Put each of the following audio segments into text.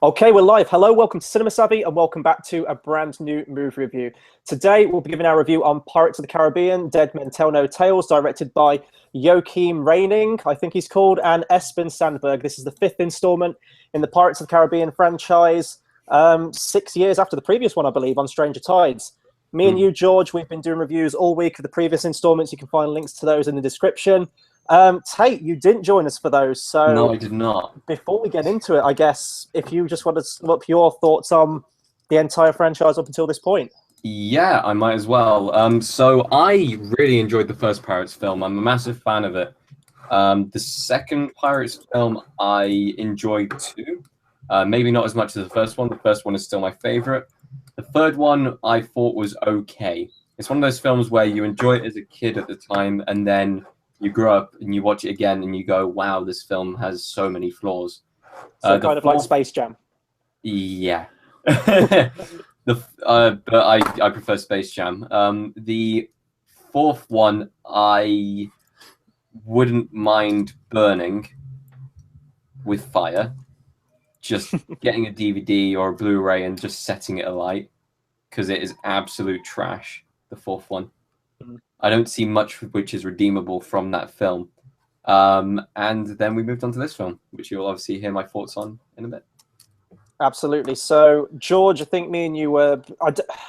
Okay, we're live. Hello, welcome to Cinema Savvy, and welcome back to a brand new movie review. Today, we'll be giving our review on Pirates of the Caribbean, Dead Men Tell No Tales, directed by Joachim Reining, I think he's called, and Espen Sandberg. This is the fifth installment in the Pirates of the Caribbean franchise, 6 years after the previous one, I believe, on Stranger Tides. Me and you, George, we've been doing reviews all week of the previous installments. You can find links to those in the description. Tayte, you didn't join us for those, so no, I did not. Before we get into it, I guess if you just want to sum up your thoughts on the entire franchise up until this point. Yeah, I might as well. So I really enjoyed the first Pirates film. I'm a massive fan of it. The second Pirates film I enjoyed too. Maybe not as much as the first one. The first one is still my favorite. The third one I thought was okay. It's one of those films where you enjoy it as a kid at the time, and then you grow up and you watch it again and you go, wow, this film has so many flaws. So kind of like Space Jam. Yeah. But I prefer Space Jam. The fourth one, I wouldn't mind burning with fire. Just getting a DVD or a Blu-ray and just setting it alight, because it is absolute trash, the fourth one. I don't see much which is redeemable from that film. And then we moved on to this film, which you'll obviously hear my thoughts on in a bit. Absolutely. So, George, I think me and you were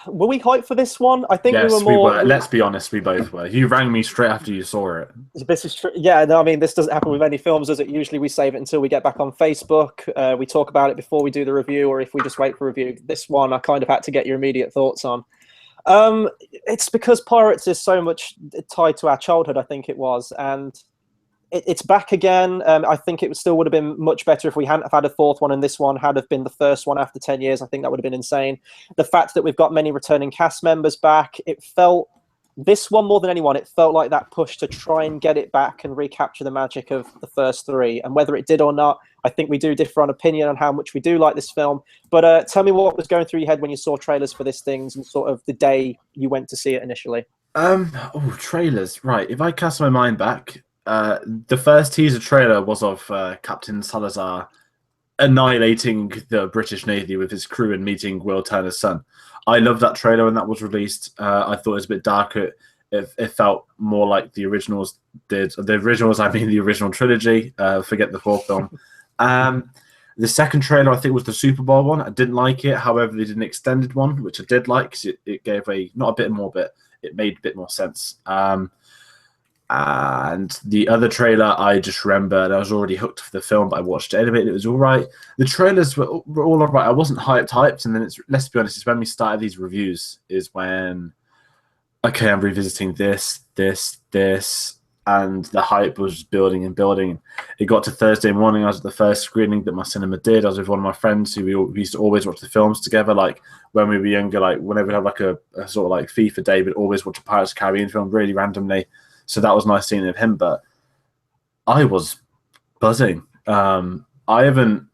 we hyped for this one? I think yes, we were more. Let's be honest, we both were. You rang me straight after you saw it. This is true. Yeah, no, I mean, this doesn't happen with any films, does it? Usually we save it until we get back on Facebook. We talk about it before we do the review, or if we just wait for review. This one, I kind of had to get your immediate thoughts on. It's because Pirates is so much tied to our childhood, I think it was, and it's back again. I think it still would have been much better if we hadn't have had a fourth one, and this one had have been the first one after 10 years. I think that would have been insane. The fact that we've got many returning cast members back, it felt, this one more than anyone, it felt like that push to try and get it back and recapture the magic of the first three. And whether it did or not, I think we do differ on opinion on how much we do like this film. But tell me what was going through your head when you saw trailers for this things and sort of the day you went to see it initially. Trailers. Right. If I cast my mind back, the first teaser trailer was of Captain Salazar annihilating the British Navy with his crew and meeting Will Turner's son. I loved that trailer when that was released. I thought it was a bit darker. It felt more like the originals did. The originals, I mean the original trilogy. Forget the fourth film. The second trailer, I think, was the Super Bowl one. I didn't like it. However, they did an extended one, which I did like, because it gave not a bit more, but it made a bit more sense. And the other trailer, I just remembered I was already hooked for the film, but I watched it anyway. It was all right. The trailers were all all right. I wasn't hyped, and then let's be honest, it's when we started these reviews is when, okay, I'm revisiting this, and the hype was building and building. It got to Thursday morning. I was at the first screening that my cinema did. I was with one of my friends who we used to always watch the films together. Like when we were younger, like whenever we had like a sort of like FIFA day, we'd always watch a Pirates of the Caribbean film really randomly. So that was nice seeing of him, but I was buzzing. I want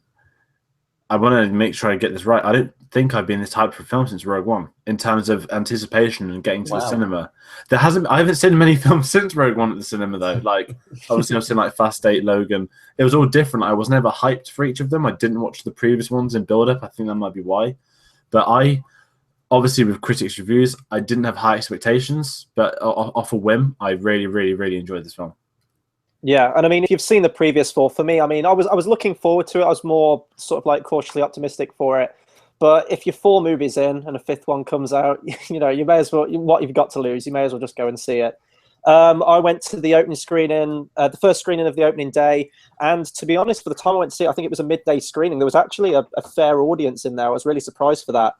to make sure I get this right. I don't think I've been this hyped for a film since Rogue One in terms of anticipation and getting to the cinema. I haven't seen many films since Rogue One at the cinema though. Like obviously I've seen like Fast 8, Logan. It was all different. I was never hyped for each of them. I didn't watch the previous ones in build up. I think that might be why. But obviously, with critics' reviews, I didn't have high expectations, but off a whim, I really, really, really enjoyed this film. Yeah, and I mean, if you've seen the previous four, for me, I mean, I was looking forward to it. I was more sort of like cautiously optimistic for it. But if you're 4 movies in and a 5th one comes out, you know, you may as well, what you've got to lose, you may as well just go and see it. I went to the opening screening, the first screening of the opening day, and to be honest, for the time I went to see it, I think it was a midday screening. There was actually a fair audience in there. I was really surprised for that.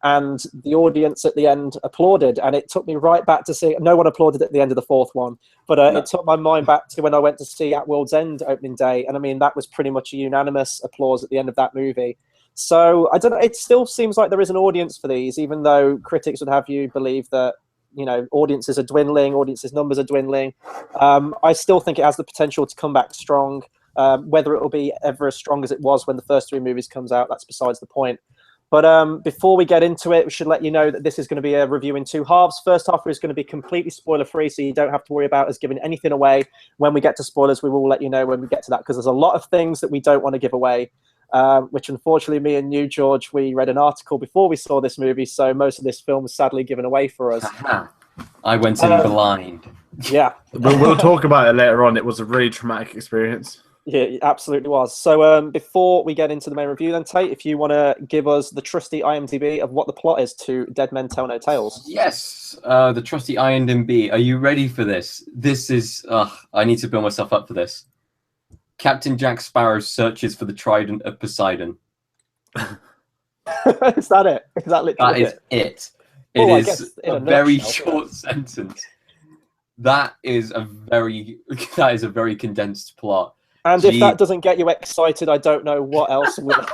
And the audience at the end applauded, and it took me right back to see. No one applauded at the end of the 4th one, but it took my mind back to when I went to see At World's End opening day, and I mean that was pretty much a unanimous applause at the end of that movie. So I don't know. It still seems like there is an audience for these, even though critics would have you believe that audiences are dwindling, audiences numbers are dwindling. I still think it has the potential to come back strong. Whether it will be ever as strong as it was when the first 3 movies comes out, that's besides the point. But before we get into it, we should let you know that this is going to be a review in 2 halves. First half is going to be completely spoiler-free, so you don't have to worry about us giving anything away. When we get to spoilers, we will let you know when we get to that, because there's a lot of things that we don't want to give away. which unfortunately me and you, George, we read an article before we saw this movie, so most of this film was sadly given away for us. I went in blind. Yeah. We'll talk about it later on. It was a really traumatic experience. Yeah, it absolutely was. So before we get into the main review then, Tate, if you want to give us the trusty IMDb of what the plot is to Dead Men Tell No Tales. Yes, the trusty IMDb. Are you ready for this? This is... I need to build myself up for this. Captain Jack Sparrow searches for the Trident of Poseidon. Is that it? Is that literally That is it. It is a very short sentence. That is a very condensed plot. And if that doesn't get you excited, I don't know what else will.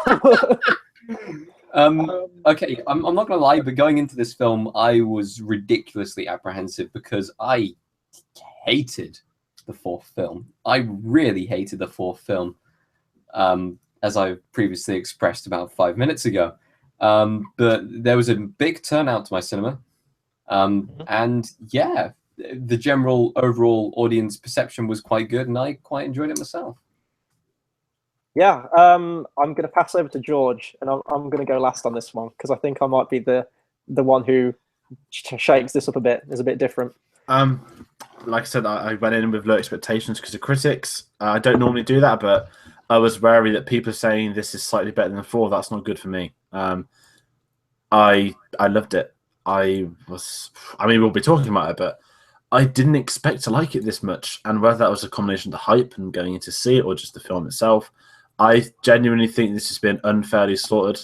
Okay, I'm not going to lie, but going into this film, I was ridiculously apprehensive because I hated the fourth film. I really hated the fourth film, as I previously expressed about 5 minutes ago. But there was a big turnout to my cinema. And yeah, the general overall audience perception was quite good, and I quite enjoyed it myself. Yeah, I'm going to pass over to George, and I'm going to go last on this one because I think I might be the one who shakes this up a bit. Is a bit different. Like I said, I went in with low expectations because of critics. I don't normally do that, but I was wary that people are saying this is slightly better than 4. That's not good for me. I loved it. I mean, we'll be talking about it, but I didn't expect to like it this much. And whether that was a combination of the hype and going in to see it or just the film itself, I genuinely think this has been unfairly slaughtered.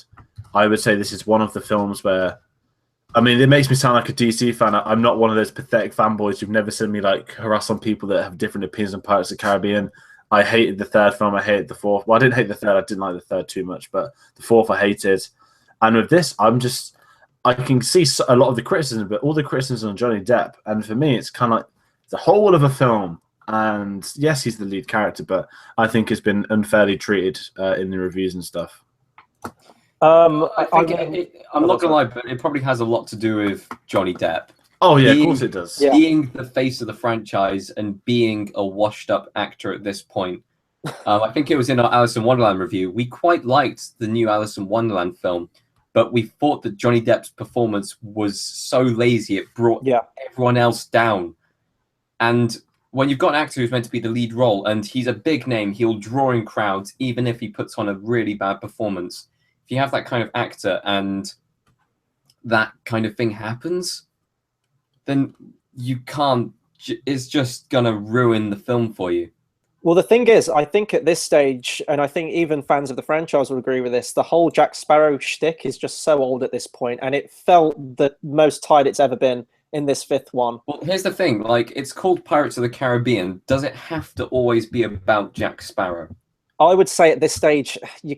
I would say this is one of the films where, I mean, it makes me sound like a DC fan. I'm not one of those pathetic fanboys who've never seen me like harass on people that have different opinions on Pirates of the Caribbean. I hated the third film. I hated the fourth. Well, I didn't hate the third. I didn't like the third too much, but the fourth I hated. And with this, I can see a lot of the criticism, but all the criticism on Johnny Depp. And for me, it's kind of like the whole of a film. And yes, he's the lead character, but I think has been unfairly treated in the reviews and stuff. I'm not going to lie, but it probably has a lot to do with Johnny Depp. Oh, yeah, of course it does. Being the face of the franchise and being a washed-up actor at this point. I think it was in our Alice in Wonderland review. We quite liked the new Alice in Wonderland film, but we thought that Johnny Depp's performance was so lazy it brought everyone else down. And when you've got an actor who's meant to be the lead role and he's a big name, he'll draw in crowds even if he puts on a really bad performance. If you have that kind of actor and that kind of thing happens, then you can't, it's just going to ruin the film for you. Well, the thing is, I think at this stage, and I think even fans of the franchise will agree with this, the whole Jack Sparrow shtick is just so old at this point, and it felt the most tired it's ever been in this fifth one. Well, here's the thing, like, it's called Pirates of the Caribbean. Does it have to always be about Jack Sparrow? I would say at this stage, he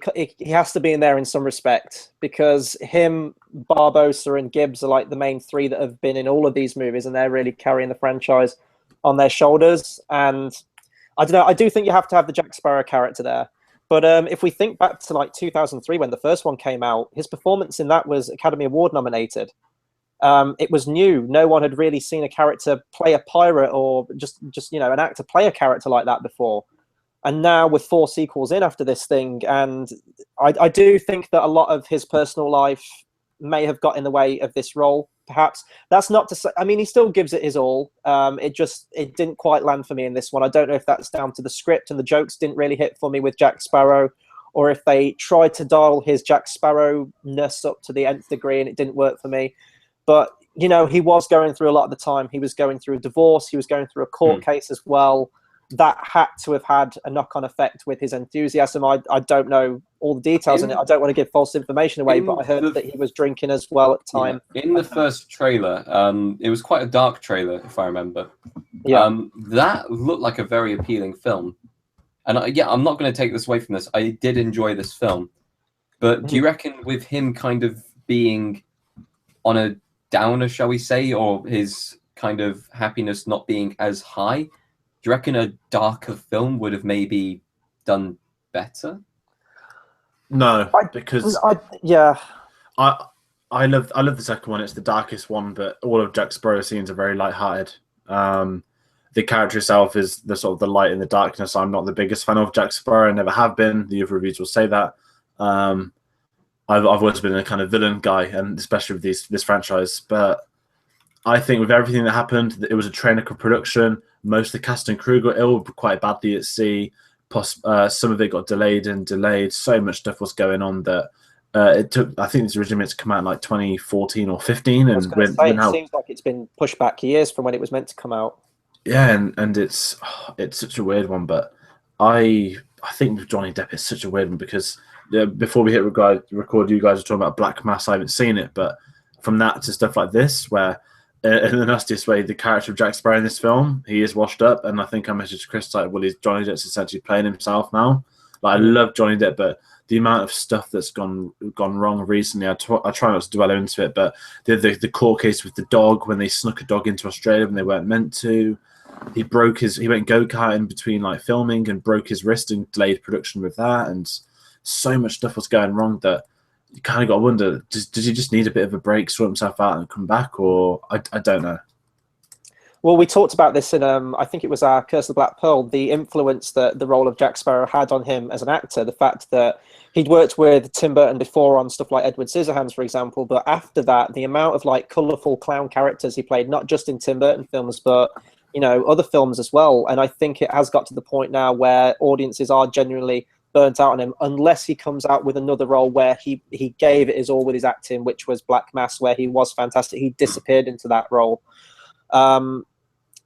has to be in there in some respect, because him, Barbosa, and Gibbs are like the main three that have been in all of these movies, and they're really carrying the franchise on their shoulders. And I don't know, I do think you have to have the Jack Sparrow character there. But if we think back to like 2003 when the first one came out, his performance in that was Academy Award nominated. It was new. No one had really seen a character play a pirate or just you know, an actor play a character like that before. And now with 4 sequels in after this thing, and I do think that a lot of his personal life may have got in the way of this role, perhaps. That's not to say, I mean, he still gives it his all. It didn't quite land for me in this one. I don't know if that's down to the script and the jokes didn't really hit for me with Jack Sparrow, or if they tried to dial his Jack Sparrow-ness up to the nth degree and it didn't work for me. But, you know, he was going through a lot of the time. He was going through a divorce. He was going through a court case as well. That had to have had a knock-on effect with his enthusiasm. I don't know all the details in it. I don't want to give false information away, but I heard that he was drinking as well at the time. Yeah. In the first trailer, it was quite a dark trailer, if I remember. Yeah. That looked like a very appealing film. And I'm not going to take this away from this. I did enjoy this film. But do you reckon with him kind of being on a downer, shall we say, or his kind of happiness not being as high, do you reckon a darker film would have maybe done better? No, because I love the second one. It's the darkest one, but all of Jack Sparrow's scenes are very lighthearted. The character itself is the sort of the light in the darkness. I'm not the biggest fan of Jack Sparrow. I never have been. The other reviews will say that. I've always been a kind of villain guy, and especially with this franchise. But I think with everything that happened, it was a train wreck of production. Most of the cast and crew got ill quite badly at sea. Some of it got delayed and delayed. So much stuff was going on that it took. I think it's originally meant to come out in like 2014 or 15, and it seems like it's been pushed back years from when it was meant to come out. Yeah, and it's such a weird one, but I think with Johnny Depp it's such a weird one because before we hit record, you guys were talking about Black Mass. I haven't seen it, but from that to stuff like this, where in the nastiest way, the character of Jack Sparrow in this film, he is washed up, and I think I messaged Chris like, well, Johnny Depp's essentially playing himself now. Like I love Johnny Depp, but the amount of stuff that's gone wrong recently, I try not to dwell into it, but the court case with the dog when they snuck a dog into Australia when they weren't meant to. He went go-karting between like filming and broke his wrist and delayed production with that, and so much stuff was going wrong that you kind of got to wonder, does he just need a bit of a break, sort himself out and come back, or I don't know. Well, we talked about this in, I think it was our Curse of the Black Pearl, the influence that the role of Jack Sparrow had on him as an actor, the fact that he'd worked with Tim Burton before on stuff like Edward Scissorhands, for example, but after that, the amount of like colourful clown characters he played, not just in Tim Burton films, but other films as well. And I think it has got to the point now where audiences are genuinely burnt out on him, unless he comes out with another role where he gave it his all with his acting, which was Black Mass, where he was fantastic. He disappeared into that role.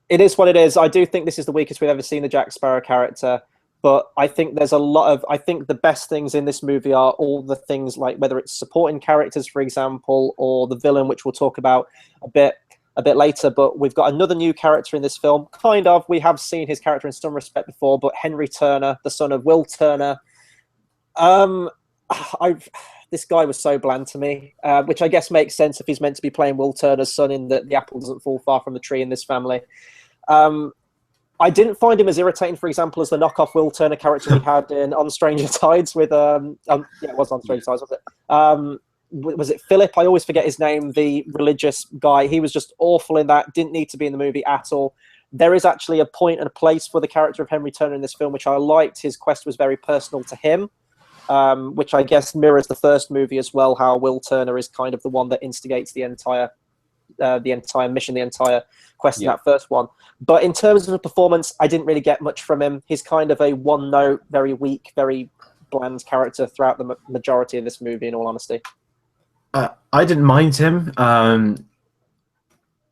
It is what it is. I do think this is the weakest we've ever seen the Jack Sparrow character, but I think there's a lot of, I think the best things in this movie are all the things like whether it's supporting characters, for example, or the villain, which we'll talk about a bit later. But we've got another new character in this film. Kind of, we have seen his character in some respect before, but Henry Turner, the son of Will Turner. This guy was so bland to me, which I guess makes sense if he's meant to be playing Will Turner's son in the apple doesn't fall far from the tree in this family. I didn't find him as irritating, for example, as the knockoff Will Turner character we had in On Stranger Tides with it was On Stranger Tides, was it? Was it Philip? I always forget his name, the religious guy. He was just awful in that, didn't need to be in the movie at all. There is actually a point and a place for the character of Henry Turner in this film, which I liked. His quest was very personal to him, which I guess mirrors the first movie as well, how Will Turner is kind of the one that instigates the entire mission, the entire quest in that first one. But in terms of the performance, I didn't really get much from him. He's kind of a one-note, very weak, very bland character throughout the majority of this movie, in all honesty. I didn't mind him.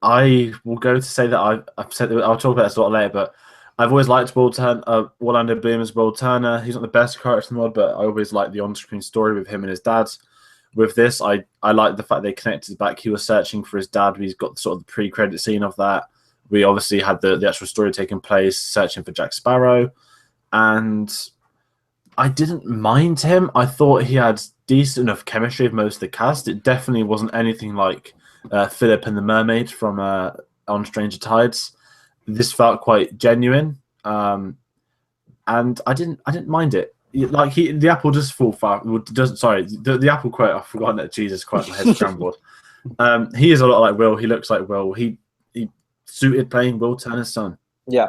I will go to say that I've said I'll talk about this a lot later, but I've always liked Orlando Bloom as Will Turner. He's not the best character in the world, but I always like the on-screen story with him and his dad. With this, I like the fact they connected back. He was searching for his dad. He's got sort of the pre-credit scene of that. We obviously had the actual story taking place, searching for Jack Sparrow, and I didn't mind him. I thought he had decent enough chemistry with most of the cast. It definitely wasn't anything like Philip and the Mermaid from On Stranger Tides. This felt quite genuine, and I didn't mind it. Like the apple does fall far. The apple quote. I've forgotten it. Jesus Christ, my head's scrambled. He is a lot like Will. He looks like Will. He suited playing Will Turner's son. Yeah,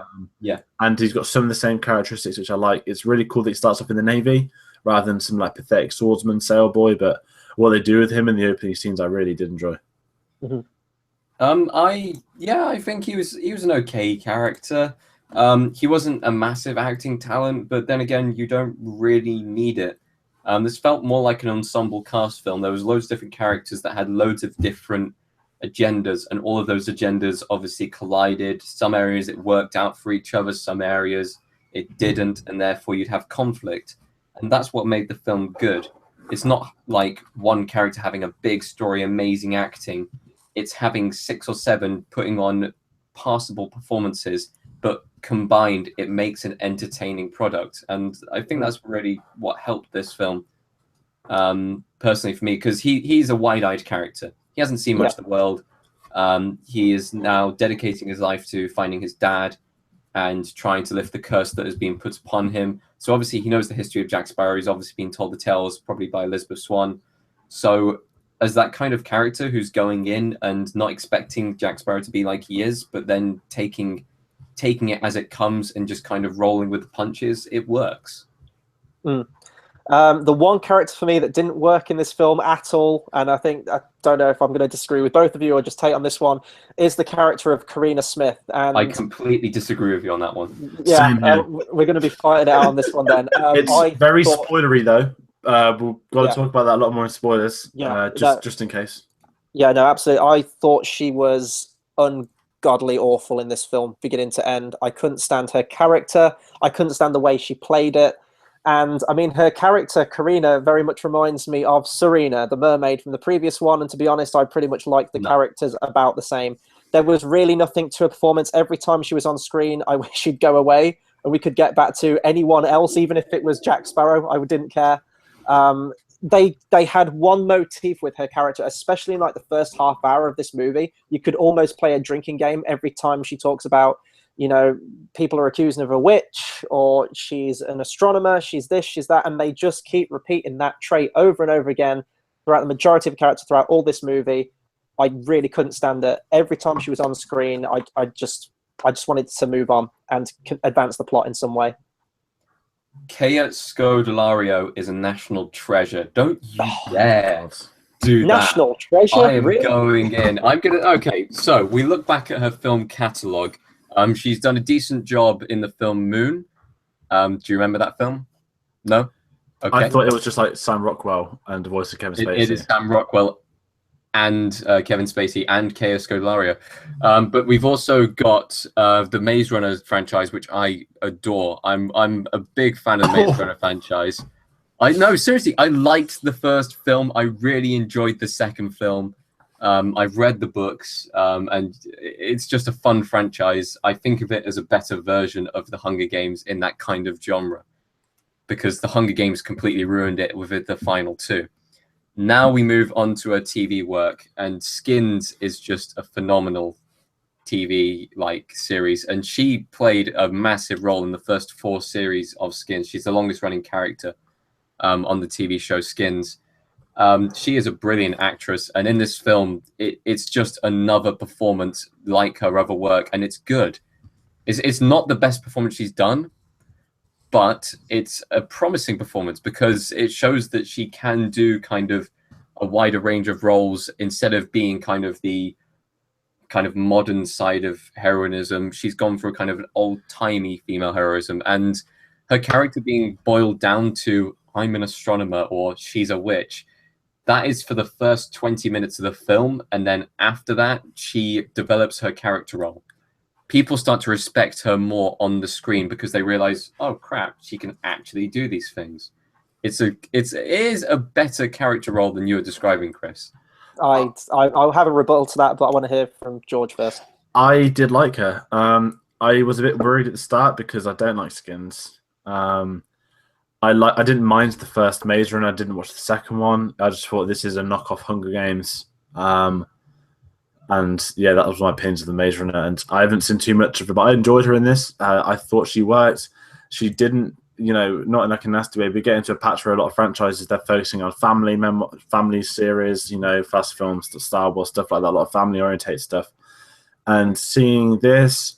and he's got some of the same characteristics, which I like. It's really cool that he starts off in the Navy rather than some like pathetic swordsman sailboy. But what they do with him in the opening scenes, I really did enjoy. Mm-hmm. I think he was an okay character. He wasn't a massive acting talent, but then again, you don't really need it. This felt more like an ensemble cast film. There was loads of different characters that had loads of different agendas, and all of those agendas obviously collided. Some areas it worked out for each other, some areas it didn't, and therefore you'd have conflict. And that's what made the film good. It's not like one character having a big story, amazing acting. It's having 6 or 7 putting on passable performances, but combined, it makes an entertaining product. And I think that's really what helped this film, personally for me, because he's a wide-eyed character. He hasn't seen much of the world. He is now dedicating his life to finding his dad and trying to lift the curse that has been put upon him. So obviously he knows the history of Jack Sparrow. He's obviously been told the tales, probably by Elizabeth Swann. So as that kind of character who's going in and not expecting Jack Sparrow to be like he is, but then taking it as it comes and just kind of rolling with the punches, it works. The one character for me that didn't work in this film at all, and I don't know if I'm going to disagree with both of you or just take on this one, is the character of Kareena Smith. And I completely disagree with you on that one. yeah, Same here. we're going to be fighting it out on this one then. It's very spoilery though. We've got to talk about that a lot more in spoilers. Yeah, just in case. Yeah, no, absolutely. I thought she was ungodly awful in this film, beginning to end. I couldn't stand her character. I couldn't stand the way she played it. And I mean, her character, Kareena, very much reminds me of Serena, the mermaid from the previous one. And to be honest, I pretty much like the characters about the same. There was really nothing to her performance. Every time she was on screen, I wish she'd go away and we could get back to anyone else, even if it was Jack Sparrow. I didn't care. They had one motif with her character, especially in like the first half hour of this movie. You could almost play a drinking game every time she talks about, people are accusing of a witch, or she's an astronomer, she's this, she's that, and they just keep repeating that trait over and over again throughout the majority of the characters throughout all this movie. I really couldn't stand it. Every time she was on screen, I just wanted to move on and advance the plot in some way. Kea Scodelario is a national treasure. Don't you dare do that. National treasure? I am really? going in. Okay, so we look back at her film catalogue. She's done a decent job in the film Moon. Do you remember that film? No? Okay. I thought it was just like Sam Rockwell and the voice of Kevin Spacey. It is Sam Rockwell and Kevin Spacey and Kea Scodelario. But we've also got the Maze Runner franchise, which I adore. I'm a big fan of the Maze Runner franchise. No, seriously, I liked the first film. I really enjoyed the second film. I've read the books, and it's just a fun franchise. I think of it as a better version of the Hunger Games in that kind of genre, because the Hunger Games completely ruined it with the final two. Now we move on to her TV work, and Skins is just a phenomenal TV series, and she played a massive role in the first 4 series of Skins. She's the longest running character on the TV show Skins. She is a brilliant actress, and in this film, it's just another performance like her other work, and it's good. It's not the best performance she's done, but it's a promising performance because it shows that she can do kind of a wider range of roles instead of being kind of the kind of modern side of heroism. She's gone for a kind of an old-timey female heroism, and her character being boiled down to I'm an astronomer or she's a witch. That is for the first 20 minutes of the film, and then after that, she develops her character role. People start to respect her more on the screen because they realize, oh crap, she can actually do these things. It is a better character role than you were describing, Chris. I'll have a rebuttal to that, but I want to hear from George first. I did like her. I was a bit worried at the start because I don't like Skins. I didn't mind the first Maze Runner. I didn't watch the second one. I just thought this is a knockoff Hunger Games. And yeah, that was my opinion of the Maze Runner. And I haven't seen too much of it, but I enjoyed her in this. I thought she worked. She didn't, not in like a nasty way, but get into a patch where a lot of franchises, they're focusing on family series, fast films, Star Wars, stuff like that, a lot of family-oriented stuff. And seeing this,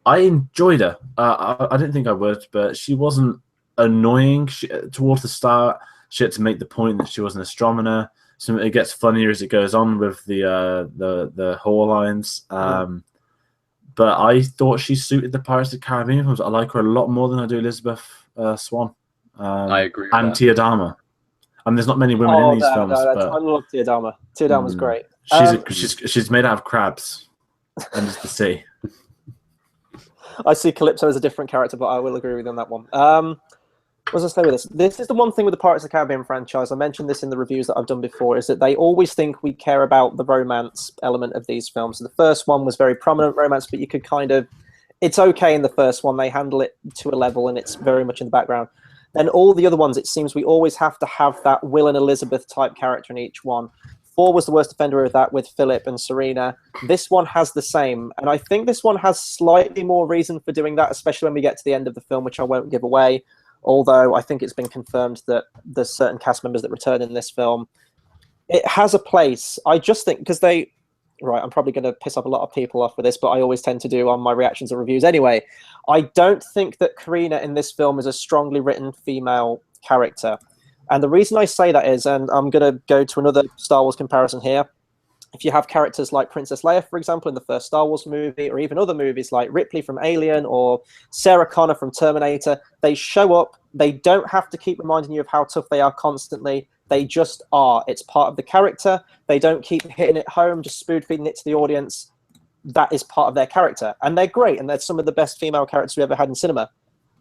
I enjoyed her. I didn't think I would, but she wasn't annoying. Towards the start, she had to make the point that she was an astronomer. So it gets funnier as it goes on with the whole lines. But I thought she suited the Pirates of the Caribbean films. I like her a lot more than I do Elizabeth Swann. I agree with and that. Tia Dama. I mean, there's not many women in these films. But I love Tia Dama. Tia Dama's great. She's made out of crabs and it's the sea. I see Calypso as a different character, but I will agree with you on that one. What was I saying with this? This is the one thing with the Pirates of the Caribbean franchise. I mentioned this in the reviews that I've done before, is that they always think we care about the romance element of these films. So the first one was very prominent romance, but you could it's okay in the first one. They handle it to a level and it's very much in the background. Then all the other ones, it seems we always have to have that Will and Elizabeth type character in each one. 4 was the worst offender of that with Philip and Serena. This one has the same. And I think this one has slightly more reason for doing that, especially when we get to the end of the film, which I won't give away. Although I think it's been confirmed that there's certain cast members that return in this film. It has a place. I just think, because I'm probably going to piss off a lot of people off with this, but I always tend to do on my reactions and reviews anyway. I don't think that Kareena in this film is a strongly written female character. And the reason I say that is, and I'm going to go to another Star Wars comparison here, if you have characters like Princess Leia, for example, in the first Star Wars movie, or even other movies like Ripley from Alien or Sarah Connor from Terminator, they show up. They don't have to keep reminding you of how tough they are constantly. They just are. It's part of the character. They don't keep hitting it home, just spoon-feeding it to the audience. That is part of their character. And they're great, and they're some of the best female characters we ever had in cinema.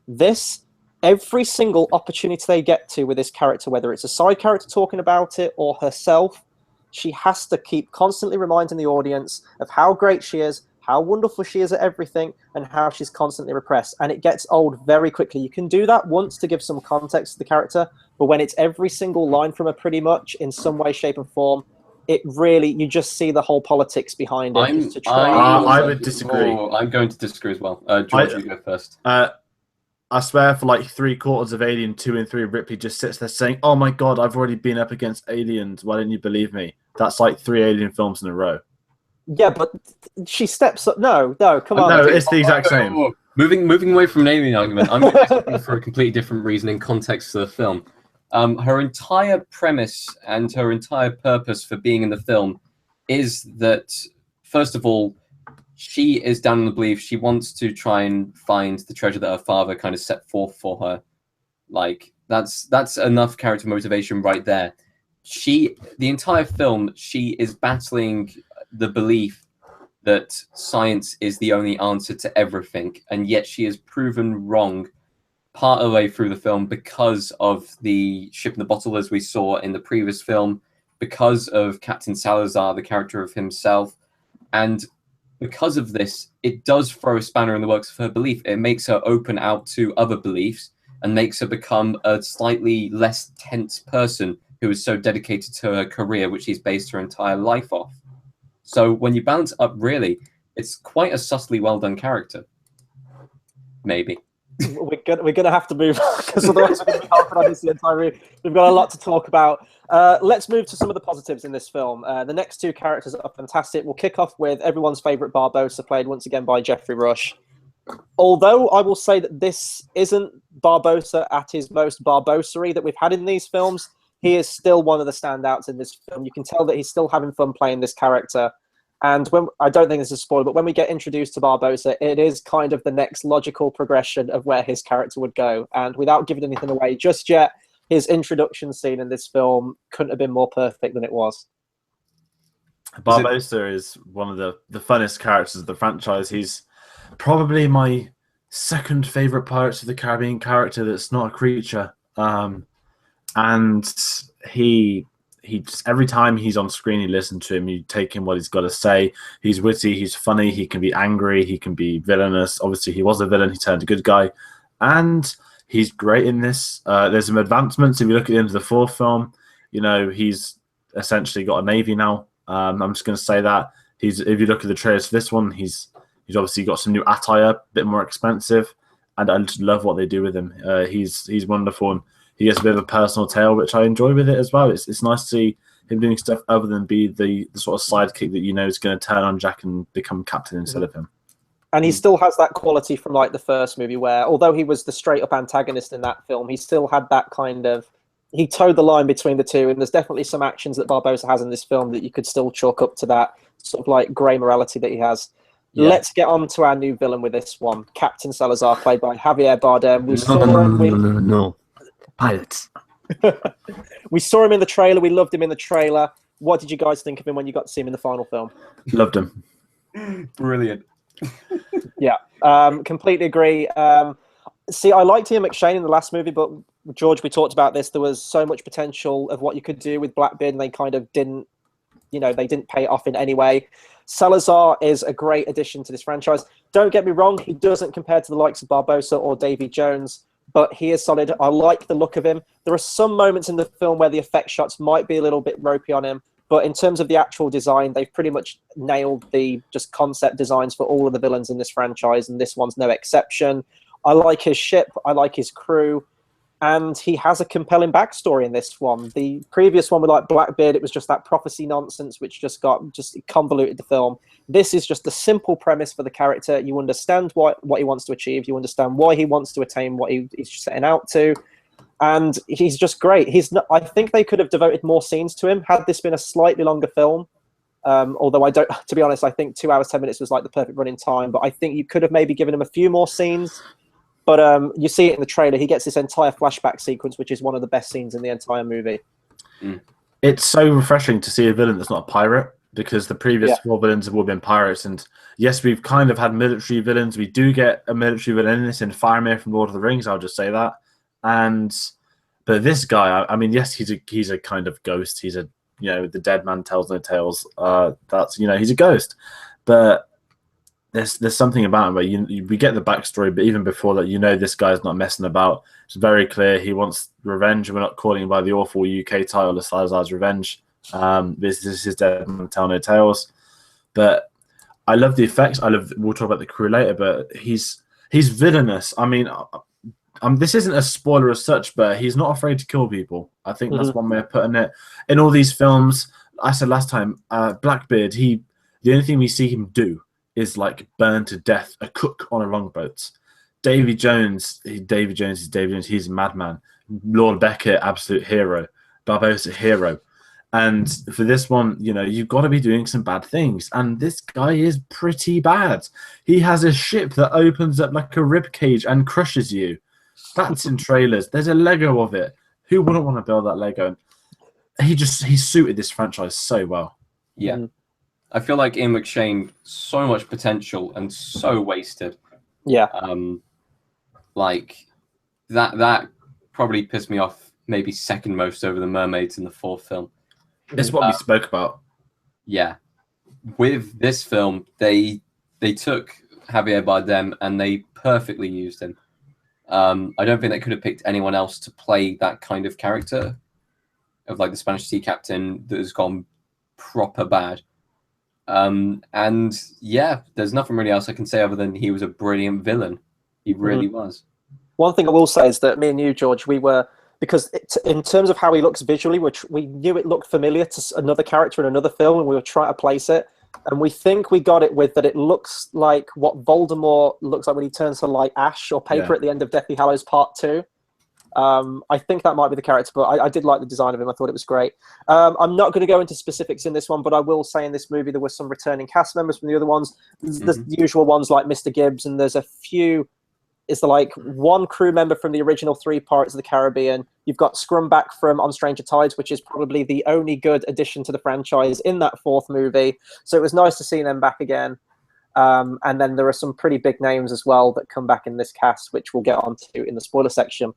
This, every single opportunity they get to with this character, whether it's a side character talking about it or herself, she has to keep constantly reminding the audience of how great she is, how wonderful she is at everything, and how she's constantly repressed. And it gets old very quickly. You can do that once to give some context to the character, but when it's every single line from her pretty much in some way, shape, and form, it really, you just see the whole politics behind it. I would disagree. I'm going to disagree as well. George, you go first. I swear for like 3/4 of Alien 2 and 3, Ripley just sits there saying, "Oh my god, I've already been up against aliens. Why didn't you believe me?" That's like 3 Alien films in a row. Yeah, but she steps up. No, come on. No, it's the exact same. Moving away from an alien argument, I'm going for a completely different reason in context to the film. Her entire premise and her entire purpose for being in the film is that, first of all, she is down in the belief she wants to try and find the treasure that her father kind of set forth for her. Like, that's enough character motivation right there. The entire film, she is battling the belief that science is the only answer to everything, and yet she is proven wrong part of the way through the film because of the ship in the bottle, as we saw in the previous film, because of Captain Salazar, the character of himself, and because of this, it does throw a spanner in the works of her belief. It makes her open out to other beliefs and makes her become a slightly less tense person who is so dedicated to her career, which she's based her entire life off. So when you balance up, really, it's quite a subtly well done character. Maybe. We're gonna have to move on because otherwise we're gonna be harping on this the entire room. We've got a lot to talk about. Let's move to some of the positives in this film. The next two characters are fantastic. We'll kick off with everyone's favourite Barbosa, played once again by Jeffrey Rush. Although I will say that this isn't Barbosa at his most Barbosery that we've had in these films, he is still one of the standouts in this film. You can tell that he's still having fun playing this character. And I don't think this is a spoiler, but when we get introduced to Barbosa, it is kind of the next logical progression of where his character would go. And without giving anything away just yet, his introduction scene in this film couldn't have been more perfect than it was. Barbosa is one of the funnest characters of the franchise. He's probably my second favourite Pirates of the Caribbean character that's not a creature. And he just, every time he's on screen, you listen to him, you take in what he's got to say. He's witty, he's funny, he can be angry, he can be villainous. Obviously, he was a villain, he turned a good guy. And he's great in this. There's some advancements. If you look at the end of the fourth film, you know, he's essentially got a navy now. I'm just going to say that. If you look at the trailers for this one, he's obviously got some new attire, a bit more expensive. And I just love what they do with him. He's wonderful. And he gets a bit of a personal tale, which I enjoy with it as well. It's nice to see him doing stuff other than be the sort of sidekick that you know is going to turn on Jack and become captain instead of him. And he still has that quality from like the first movie where, although he was the straight up antagonist in that film, he still had that kind of, he towed the line between the two. And there's definitely some actions that Barbosa has in this film that you could still chalk up to that sort of like grey morality that he has. Yeah. Let's get on to our new villain with this one, Captain Salazar, played by Javier Bardem. No. Pilots. We saw him in the trailer. We loved him in the trailer. What did you guys think of him when you got to see him in the final film? Loved him. Brilliant. Yeah, completely agree. See, I liked Ian McShane in the last movie, but George, we talked about this. There was so much potential of what you could do with Blackbeard, and they kind of didn't, they didn't pay it off in any way. Salazar is a great addition to this franchise. Don't get me wrong, he doesn't compare to the likes of Barbosa or Davy Jones, but he is solid. I like the look of him. There are some moments in the film where the effect shots might be a little bit ropey on him, but in terms of the actual design, they've pretty much nailed the just concept designs for all of the villains in this franchise, and this one's no exception. I like his ship. I like his crew. And he has a compelling backstory in this one. The previous one with like Blackbeard, it was just that prophecy nonsense, which just convoluted the film. This is just a simple premise for the character. You understand what he wants to achieve. You understand why he wants to attain what he's setting out to. and he's just great. He's not, I think they could have devoted more scenes to him had this been a slightly longer film. Although I don't, to be honest, I think 2 hours 10 minutes was like the perfect running time. But I think you could have maybe given him a few more scenes. But you see it in the trailer. He gets this entire flashback sequence, which is one of the best scenes in the entire movie. It's so refreshing to see a villain that's not a pirate, because the previous 4 villains have all been pirates. And yes, we've kind of had military villains. We do get a military villain in this in Faramir from Lord of the Rings. I'll just say that. But this guy, I mean, yes, he's a kind of ghost. He's a, the dead man tells no tales. That's, he's a ghost. But there's something about him where we get the backstory, but even before that, this guy's not messing about. It's very clear he wants revenge. We're not calling him by the awful UK title of Salazar's Revenge. This is dead man tell no tales. But I love the effects. We'll talk about the crew later, but he's villainous. I mean, this isn't a spoiler as such, but he's not afraid to kill people. I think that's one way of putting it. In all these films, I said last time, Blackbeard, the only thing we see him do is like burn to death a cook on a longboat. Davy Jones. He's a madman. Lord Beckett, absolute hero. Barbosa, hero. And for this one, you've got to be doing some bad things. And this guy is pretty bad. He has a ship that opens up like a rib cage and crushes you. That's in trailers. There's a Lego of it. Who wouldn't want to build that Lego? He suited this franchise so well. Yeah. I feel like Ian McShane, so much potential and so wasted. Yeah. Like that probably pissed me off maybe second most over the mermaids in the 4th film. It's what we spoke about. Yeah. With this film, they took Javier Bardem and they perfectly used him. I don't think they could have picked anyone else to play that kind of character of like the Spanish sea captain that has gone proper bad. And yeah, there's nothing really else I can say other than he was a brilliant villain. He really was. One thing I will say is that me and you, George, we were, because in terms of how he looks visually, we knew it looked familiar to another character in another film, and we were trying to place it. And we think we got it with that it looks like what Voldemort looks like when he turns to like ash or paper at the end of Deathly Hallows Part 2. I think that might be the character, but I did like the design of him. I thought it was great. I'm not going to go into specifics in this one, but I will say in this movie there were some returning cast members from the other ones. There's the usual ones like Mr. Gibbs, and there's a few... Is there like one crew member from the original 3 Pirates of the Caribbean? You've got Scrumback from On Stranger Tides, which is probably the only good addition to the franchise in that 4th movie. So it was nice to see them back again. And then there are some pretty big names as well that come back in this cast, which we'll get onto in the spoiler section.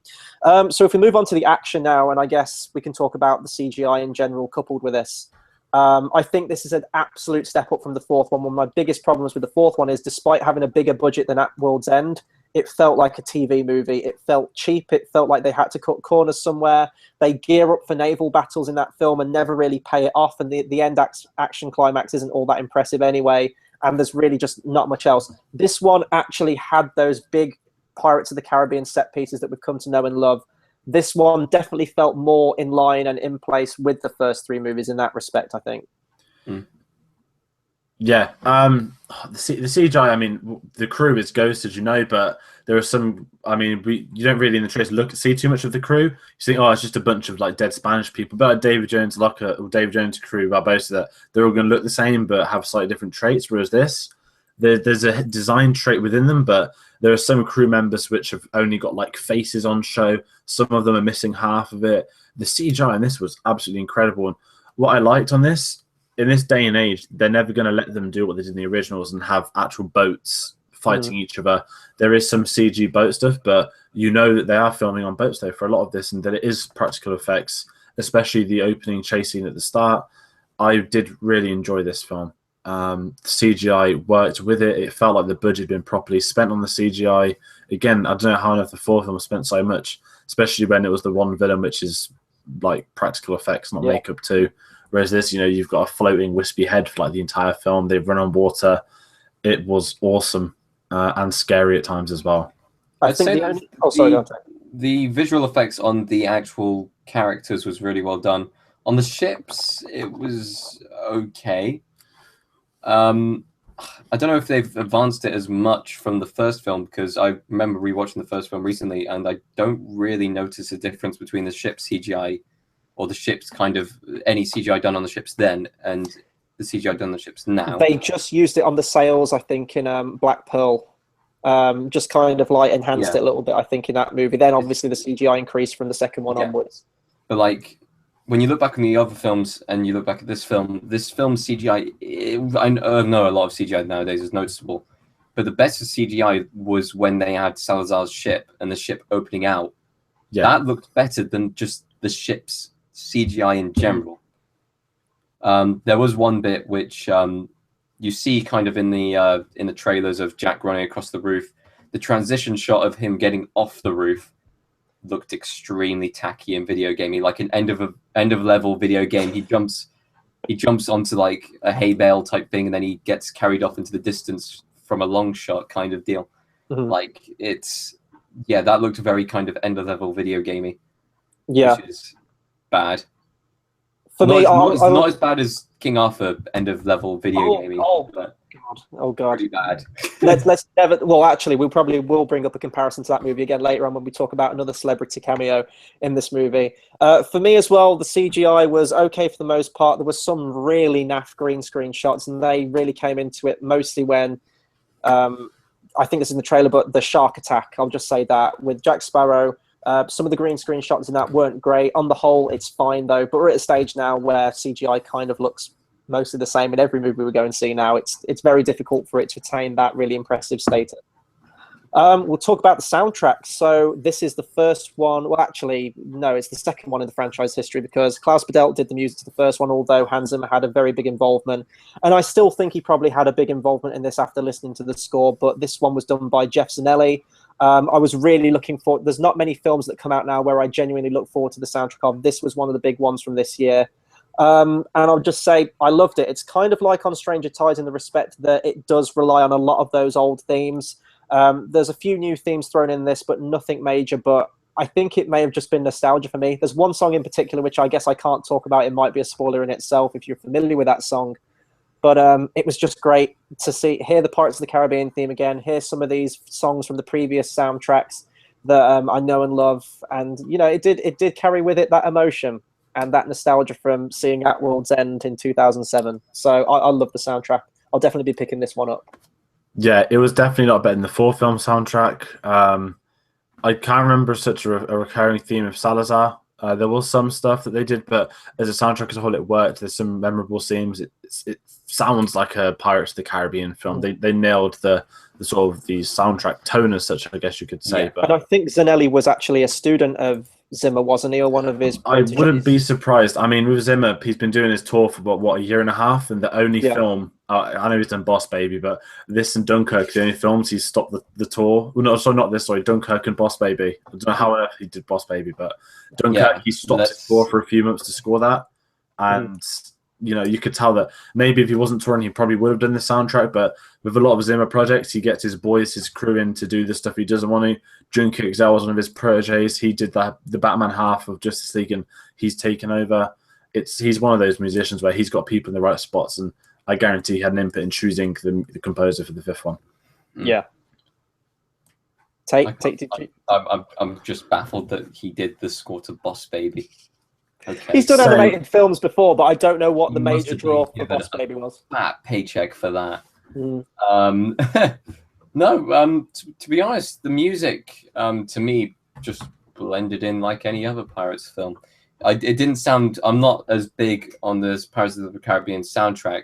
So if we move on to the action now, and I guess we can talk about the CGI in general coupled with this. I think this is an absolute step up from the 4th one. One of my biggest problems with the 4th one is, despite having a bigger budget than at World's End, it felt like a TV movie. It felt cheap. It felt like they had to cut corners somewhere. They gear up for naval battles in that film and never really pay it off. And the end action climax isn't all that impressive anyway. And there's really just not much else. This one actually had those big Pirates of the Caribbean set pieces that we've come to know and love. This one definitely felt more in line and in place with the first 3 movies in that respect, I think. Yeah, the CGI. I mean, the crew is ghosts, as you know, but there are some. I mean, you don't really in the trailer see too much of the crew. You think, oh, it's just a bunch of like dead Spanish people. But like David Jones, David Jones' crew, Barbosa, that they're all going to look the same but have slightly different traits. Whereas there's a design trait within them, but there are some crew members which have only got like faces on show. Some of them are missing half of it. The CGI in this was absolutely incredible, and what I liked on this. In this day and age, they're never going to let them do what they did in the originals and have actual boats fighting each other. There is some CG boat stuff, but you know that they are filming on boats though for a lot of this, and that it is practical effects, especially the opening chase scene at the start. I did really enjoy this film. The CGI worked with it. It felt like the budget had been properly spent on the CGI. Again, I don't know how enough the 4th film spent so much, especially when it was the one villain which is like practical effects, not makeup too. Whereas this, you've got a floating wispy head for like the entire film. They've run on water. It was awesome and scary at times as well. I'd say the visual effects on the actual characters was really well done. On the ships, it was okay. I don't know if they've advanced it as much from the first film, because I remember rewatching the first film recently, and I don't really notice a difference between the ship CGI, or the ships kind of any CGI done on the ships then and the CGI done on the ships now. They just used it on the sails, I think, in Black Pearl. Just kind of like enhanced it a little bit, I think, in that movie. Then obviously the CGI increased from the second one onwards. But like, when you look back on the other films and you look back at this film CGI, I know a lot of CGI nowadays is noticeable, but the best of CGI was when they had Salazar's ship and the ship opening out. Yeah. That looked better than just the ship's CGI in general. There was one bit which you see kind of in the trailers of Jack running across the roof. The transition shot of him getting off the roof looked extremely tacky and video gamey, like an end of level video game. He jumps onto like a hay bale type thing, and then he gets carried off into the distance from a long shot kind of deal. Like that looked very kind of end of level video gamey. Yeah, which is bad. For me, not as bad as King Arthur end of level video gaming. Oh god, pretty bad. let's never. Well, actually, we probably will bring up a comparison to that movie again later on when we talk about another celebrity cameo in this movie. For me as well, the CGI was okay for the most part. There was some really naff green screen shots, and they really came into it mostly when I think this is in the trailer, but the shark attack. I'll just say that with Jack Sparrow. Some of the green screen shots in that weren't great. On the whole, it's fine though. But we're at a stage now where CGI kind of looks mostly the same in every movie we go and see now. It's very difficult for it to attain that really impressive status. We'll talk about the soundtrack. So this is the first one. Well, actually, no, it's the second one in the franchise history, because Klaus Badelt did the music to the first one, although Hans Zimmer had a very big involvement. And I still think he probably had a big involvement in this after listening to the score, but this one was done by Jeff Zanelli. I was really looking forward. There's not many films that come out now where I genuinely look forward to the soundtrack of. This was one of the big ones from this year. And I'll just say I loved it. It's kind of like on Stranger Tides in the respect that it does rely on a lot of those old themes. There's a few new themes thrown in this, but nothing major. But I think it may have just been nostalgia for me. There's one song in particular, which I guess I can't talk about. It might be a spoiler in itself if you're familiar with that song. But it was just great to hear the Pirates of the Caribbean theme again, hear some of these songs from the previous soundtracks that I know and love. And, you know, it did carry with it that emotion and that nostalgia from seeing At World's End in 2007. So I love the soundtrack. I'll definitely be picking this one up. Yeah, it was definitely not better than the 4-film soundtrack. I can't remember such a recurring theme of Salazar. There was some stuff that they did, but as a soundtrack as a whole, it worked. There's some memorable themes. It sounds like a Pirates of the Caribbean film. They nailed the sort of the soundtrack tone as such, I guess you could say. Yeah. But and I think Zanelli was actually a student of Zimmer, wasn't he, or one of his proteges? I wouldn't be surprised. I mean, with Zimmer, he's been doing his tour for what, a year and a half, and the only film, I know he's done Boss Baby, but this and Dunkirk, the only films he's stopped the tour. Well, no, sorry, not this, sorry, Dunkirk and Boss Baby. I don't know how on earth he did Boss Baby, but Dunkirk, he stopped his tour for a few months to score that, and you know, you could tell that maybe if he wasn't touring, he probably would have done the soundtrack. But with a lot of Zimmer projects, he gets his boys, his crew in to do the stuff he doesn't want to. Junker Excel was one of his proteges. He did the Batman half of Justice League, and he's taken over. He's one of those musicians where he's got people in the right spots, and I guarantee he had an input in choosing the composer for the 5th one. Yeah. I'm just baffled that he did the score to Boss Baby. Okay. He's done animated films before, but I don't know what the major draw for Boss Baby was. Fat paycheck for that. No, to be honest, the music to me just blended in like any other Pirates film. It didn't sound. I'm not as big on this Pirates of the Caribbean soundtrack,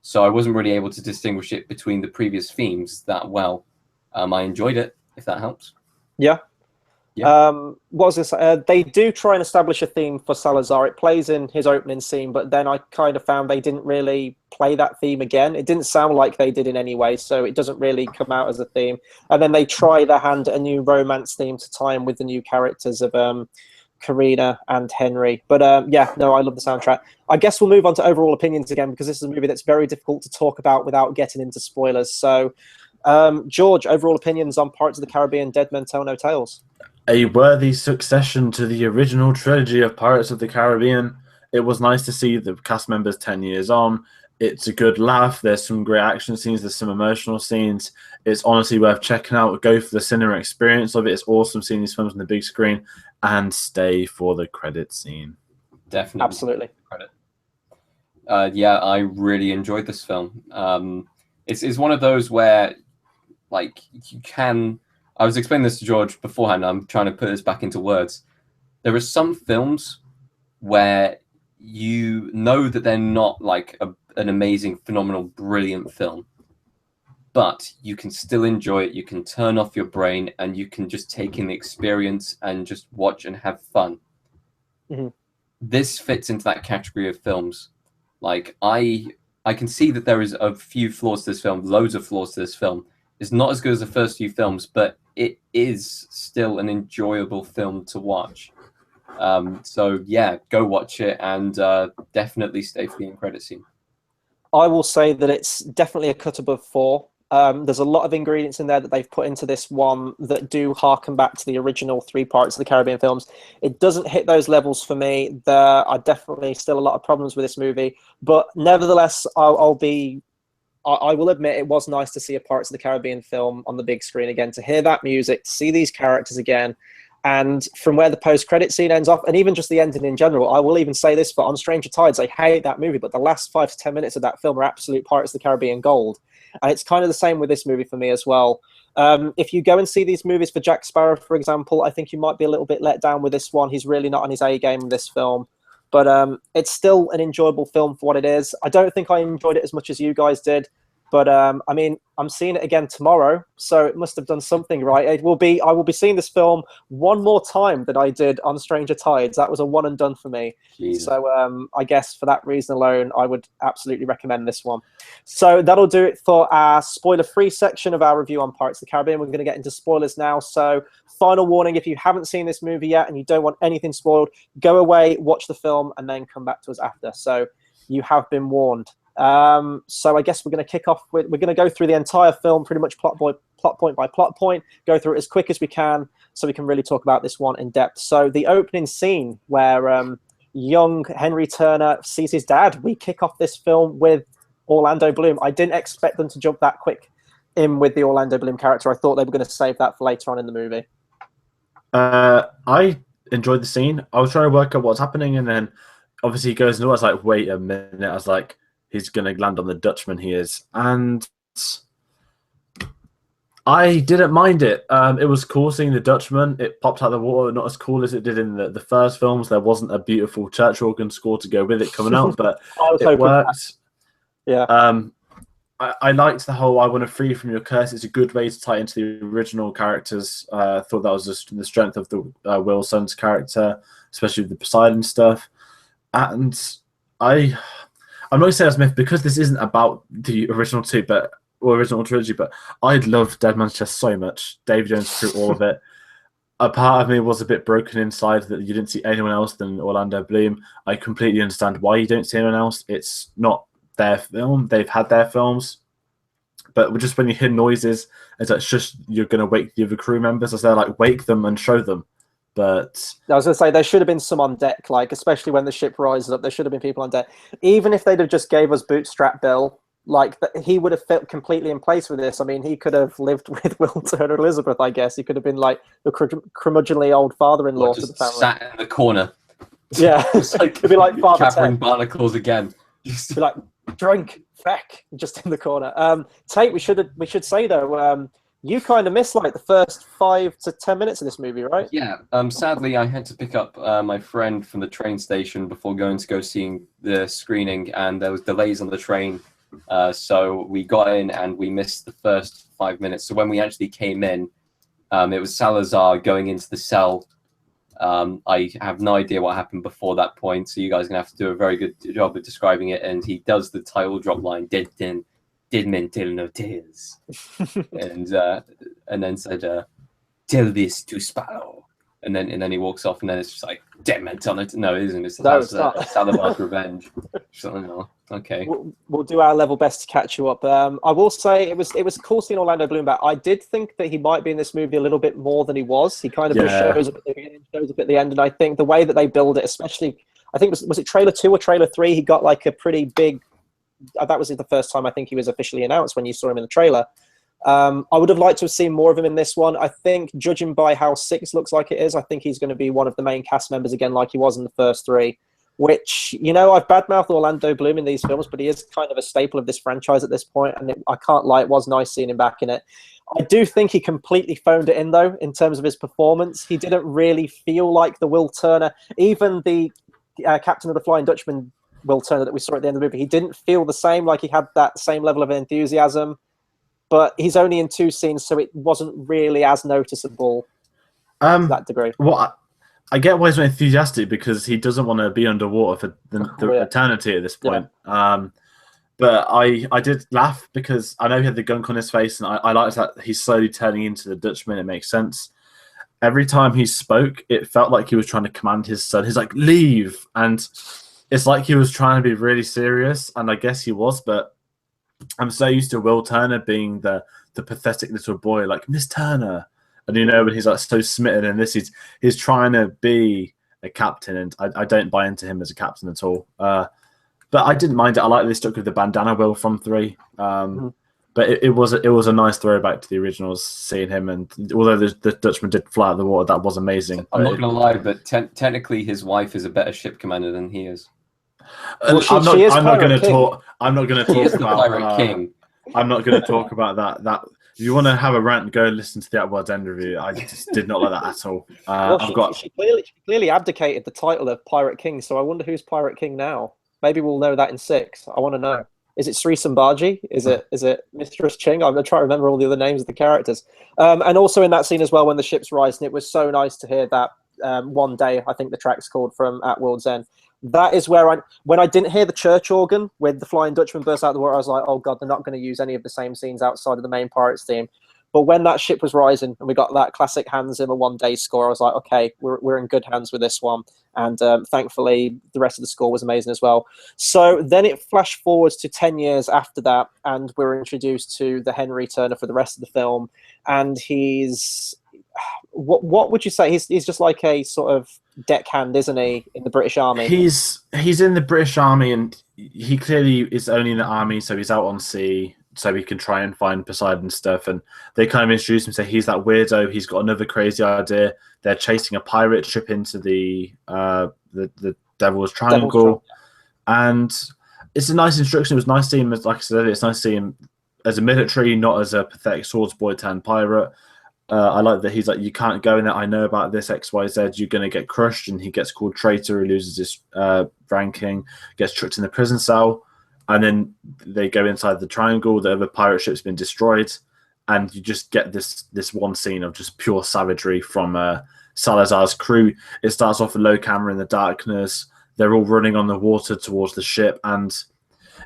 so I wasn't really able to distinguish it between the previous themes that well. I enjoyed it, if that helps. Yeah. What was this? They do try and establish a theme for Salazar. It plays in his opening scene, but then I kind of found they didn't really play that theme again. It didn't sound like they did in any way, so it doesn't really come out as a theme. And then they try their hand at a new romance theme to tie in with the new characters of Kareena and Henry. But I love the soundtrack. I guess we'll move on to overall opinions again, because this is a movie that's very difficult to talk about without getting into spoilers. So, George, overall opinions on Pirates of the Caribbean, Dead Men Tell No Tales? A worthy succession to the original trilogy of Pirates of the Caribbean. It was nice to see the cast members 10 years on. It's a good laugh. There's some great action scenes. There's some emotional scenes. It's honestly worth checking out. Go for the cinema experience of it. It's awesome seeing these films on the big screen, and stay for the credit scene. Definitely. Absolutely. Credit. Yeah, I really enjoyed this film. It's one of those where, like, you can. I was explaining this to George beforehand. I'm trying to put this back into words. There are some films where you know that they're not like an amazing, phenomenal, brilliant film, but you can still enjoy it. You can turn off your brain and you can just take in the experience and just watch and have fun. Mm-hmm. This fits into that category of films. Like, I can see that there is a few flaws to this film, loads of flaws to this film. It's not as good as the first few films, but it is still an enjoyable film to watch. So yeah, go watch it, and definitely stay for the end credit scene. I will say that it's definitely a cut above 4. There's a lot of ingredients in there that they've put into this one that do harken back to the original 3 Pirates of the Caribbean films. It doesn't hit those levels for me. There are definitely still a lot of problems with this movie, but nevertheless, I will admit it was nice to see a Pirates of the Caribbean film on the big screen again, to hear that music, to see these characters again. And from where the post-credit scene ends off, and even just the ending in general, I will even say this, but on Stranger Tides, I hate that movie, but the last 5 to 10 minutes of that film are absolute Pirates of the Caribbean gold. And it's kind of the same with this movie for me as well. If you go and see these movies for Jack Sparrow, for example, I think you might be a little bit let down with this one. He's really not on his A game in this film. But it's still an enjoyable film for what it is. I don't think I enjoyed it as much as you guys did. But I mean, I'm seeing it again tomorrow, so it must have done something right. I will be seeing this film one more time than I did on Stranger Tides. That was a one and done for me. Jesus. So I guess for that reason alone, I would absolutely recommend this one. So that'll do it for our spoiler-free section of our review on Pirates of the Caribbean. We're going to get into spoilers now. So final warning, if you haven't seen this movie yet and you don't want anything spoiled, go away, watch the film, and then come back to us after. So you have been warned. So I guess we're going to kick off with, we're going to go through the entire film, pretty much plot point by plot point, go through it as quick as we can so we can really talk about this one in depth. So the opening scene where young Henry Turner sees his dad, we kick off this film with Orlando Bloom. I didn't expect them to jump that quick in with the Orlando Bloom character. I thought they were going to save that for later on in the movie. I enjoyed the scene. I was trying to work out what's happening, and then obviously he goes, and I was like, wait a minute. I was like, he's going to land on the Dutchman, he is. And I didn't mind it. It was cool seeing the Dutchman. It popped out of the water, not as cool as it did in the first films. There wasn't a beautiful church organ score to go with it coming out, but it worked. Yeah. I liked the whole I want to free from your curse. It's a good way to tie into the original characters. I thought that was the strength of the Will Son's character, especially with the Poseidon stuff. And I'm not going to say that's myth because this isn't about the original two, original trilogy, but I love Dead Man's Chest so much. David Jones through all of it. A part of me was a bit broken inside that you didn't see anyone else than Orlando Bloom. I completely understand why you don't see anyone else. It's not their film. They've had their films. But just when you hear noises, it's like, just you're going to wake the other crew members. As they're like, wake them and show them. But I was going to say, there should have been some on deck, like, especially when the ship rises up, there should have been people on deck. Even if they'd have just gave us Bootstrap Bill, like, he would have fit completely in place with this. I mean, he could have lived with Will Turner Elizabeth, I guess. He could have been like the curmudgeonly old father-in-law to the family. Sat in the corner. Yeah, like, it'd be like Father Catherine Ted. Barnacles again. Just be like, drink, feck, just in the corner. Tate, we should say though, you kind of missed like the first 5 to 10 minutes of this movie, right? Yeah. Sadly, I had to pick up my friend from the train station before going to go seeing the screening, and there was delays on the train. So we got in and we missed the first 5 minutes. So when we actually came in, it was Salazar going into the cell. I have no idea what happened before that point, so you guys are going to have to do a very good job of describing it. And he does the title drop line, did men tell no tales, and then said, tell this to Sparrow, and then he walks off, and then it's just like, dead men tell no. No, it isn't. It's Salazar's revenge. So, okay, we'll do our level best to catch you up. I will say it was cool seeing Orlando Bloom back. I did think that he might be in this movie a little bit more than he was. He kind of just shows up at the beginning, shows up at the end, and I think the way that they build it, especially, I think was it trailer 2 or trailer 3? He got like a pretty big that was the first time I think he was officially announced when you saw him in the trailer. I would have liked to have seen more of him in this one. I think, judging by how Six looks like it is, I think he's going to be one of the main cast members again, like he was in the first three. Which, you know, I've badmouthed Orlando Bloom in these films, but he is kind of a staple of this franchise at this point, and I can't lie, it was nice seeing him back in it. I do think he completely phoned it in, though, in terms of his performance. He didn't really feel like the Will Turner, even the Captain of the Flying Dutchman Will Turner that we saw at the end of the movie. He didn't feel the same, like he had that same level of enthusiasm, but he's only in 2 scenes, so it wasn't really as noticeable to that degree. Well, I get why he's not enthusiastic, because he doesn't want to be underwater for the eternity at this point. Yeah. But I did laugh because I know he had the gunk on his face, and I liked that he's slowly turning into the Dutchman. It makes sense. Every time he spoke, it felt like he was trying to command his son. He's like, leave. And it's like he was trying to be really serious, and I guess he was, but I'm so used to Will Turner being the pathetic little boy, like, Miss Turner. And you know, when he's like so smitten in this, he's trying to be a captain, and I don't buy into him as a captain at all. But I didn't mind it. I like they stuck with the bandana Will from 3. But it was a nice throwback to the originals, seeing him. And although the Dutchman did fly out of the water, that was amazing. I'm not going to lie, but technically his wife is a better ship commander than he is. Well, I'm not going to talk. He is the Pirate King. I'm not going to talk about that. If you want to have a rant, go and listen to the Outworld's End review. I just did not like that at all. She clearly abdicated the title of Pirate King, so I wonder who's Pirate King now. Maybe we'll know that in 6. I want to know. Is it Sri Sambaji? Is it Mistress Ching? I'm going to try to remember all the other names of the characters. And also in that scene as well, when the ship's rising, it was so nice to hear that One Day, I think the track's called, from At World's End. That is where when I didn't hear the church organ with the Flying Dutchman burst out of the water, I was like, oh God, they're not going to use any of the same scenes outside of the main Pirates theme. But when that ship was rising and we got that classic Hans Zimmer One Day score, I was like, okay, we're in good hands with this one. And thankfully, the rest of the score was amazing as well. So then it flashed forwards to 10 years after that, and we're introduced to the Henry Turner for the rest of the film. And he's... What would you say? He's just like a sort of deckhand, isn't he, in the British Army? He's in the British Army, and he clearly is only in the army, so he's out on sea, so he can try and find Poseidon stuff. And they kind of introduce him, say he's that weirdo. He's got another crazy idea. They're chasing a pirate ship into the Devil's Triangle, and it's a nice instruction. It was nice seeing him, like I said, it's nice seeing him as a military, not as a pathetic swords boy turned pirate. I like that he's like, you can't go in there. I know about this X, Y, Z. You're going to get crushed, and he gets called traitor. He loses his ranking, gets chucked in the prison cell, and then they go inside the triangle. The other pirate ship's been destroyed, and you just get this one scene of just pure savagery from Salazar's crew. It starts off a low camera in the darkness. They're all running on the water towards the ship, and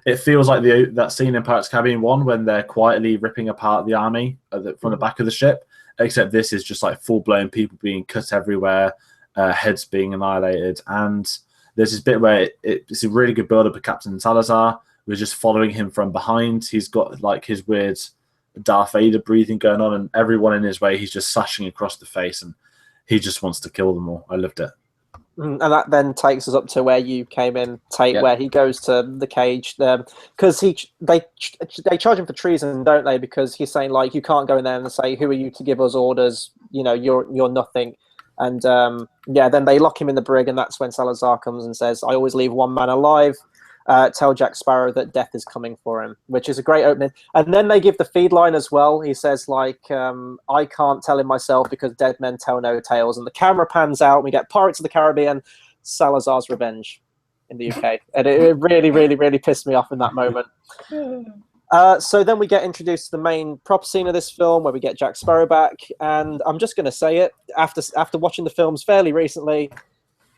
it feels like that scene in Pirates Caribbean 1 when they're quietly ripping apart the army from the back of the ship. Except this is just like full-blown people being cut everywhere, heads being annihilated. And there's this bit where it's a really good build-up of Captain Salazar. We're just following him from behind. He's got like his weird Darth Vader breathing going on, and everyone in his way, he's just slashing across the face, and he just wants to kill them all. I loved it. And that then takes us up to where you came in, Tate, where he goes to the cage because they charge him for treason, don't they? Because he's saying like, you can't go in there and say, who are you to give us orders? You know, you're nothing. And then they lock him in the brig, and that's when Salazar comes and says, I always leave one man alive. Tell Jack Sparrow that death is coming for him, which is a great opening. And then they give the feed line as well. He says, like, I can't tell him myself because dead men tell no tales. And the camera pans out, and we get Pirates of the Caribbean, Salazar's Revenge in the UK. And it really, really, really pissed me off in that moment. So then we get introduced to the main prop scene of this film where we get Jack Sparrow back. And I'm just going to say it, after watching the films fairly recently,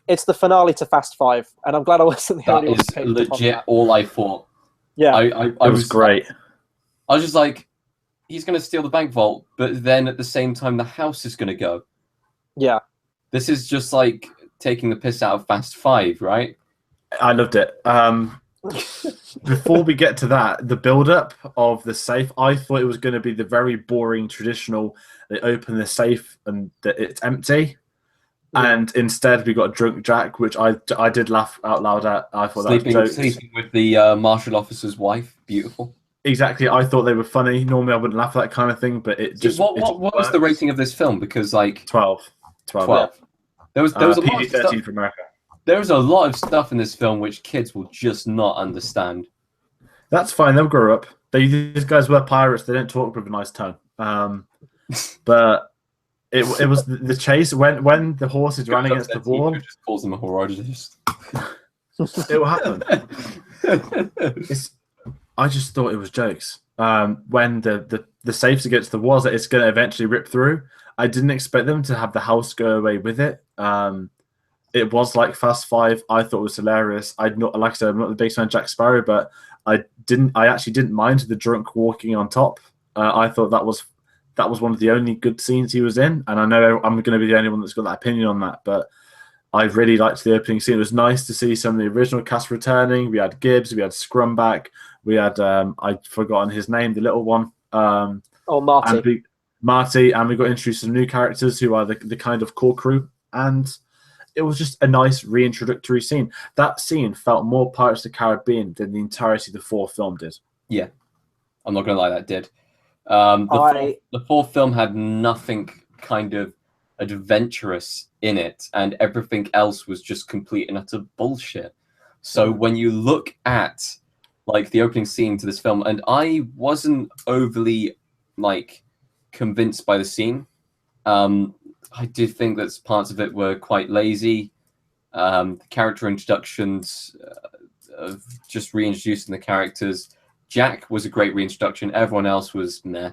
it's the finale to Fast 5, and I'm glad I wasn't the only one. That is legit all I thought. Yeah. I was great. I was just like, he's going to steal the bank vault, but then at the same time, the house is going to go. Yeah. This is just like taking the piss out of Fast 5, right? I loved it. Before we get to that, the build-up of the safe, I thought it was going to be the very boring, traditional, they open the safe and it's empty. And instead, we got drunk Jack, which I did laugh out loud at. I thought that was jokes. Sleeping with the martial officer's wife. Beautiful. Exactly. I thought they were funny. Normally, I wouldn't laugh at that kind of thing, but it just. What was the rating of this film? Because like 12. Yeah. There was a lot of PG-13 stuff. for America. There was a lot of stuff in this film which kids will just not understand. That's fine. They'll grow up. These guys were pirates. They don't talk with a nice tone. But it was the chase when the horse is running against the wall. Just calls them a horologist. It will happen. I just thought it was jokes. When the safes against the walls that it's going to eventually rip through. I didn't expect them to have the house go away with it. It was like Fast Five. I thought it was hilarious. Like I said, I'm not the biggest fan of Jack Sparrow, but I actually didn't mind the drunk walking on top. I thought that was one of the only good scenes he was in, and I know I'm going to be the only one that's got that opinion on that, but I really liked the opening scene. It was nice to see some of the original cast returning. We had Gibbs, we had Scrumback, we had I'd forgotten his name, the little one. Marty. Marty, and we got introduced to some new characters who are the kind of core crew, and it was just a nice reintroductory scene. That scene felt more Pirates of the Caribbean than the entirety of the fourth film did. Yeah, I'm not going to lie, that did. The fourth film had nothing kind of adventurous in it, and everything else was just complete and utter bullshit. So when you look at like the opening scene to this film, and I wasn't overly like convinced by the scene. I did think that parts of it were quite lazy. The character introductions of just reintroducing the characters. Jack was a great reintroduction. Everyone else was meh.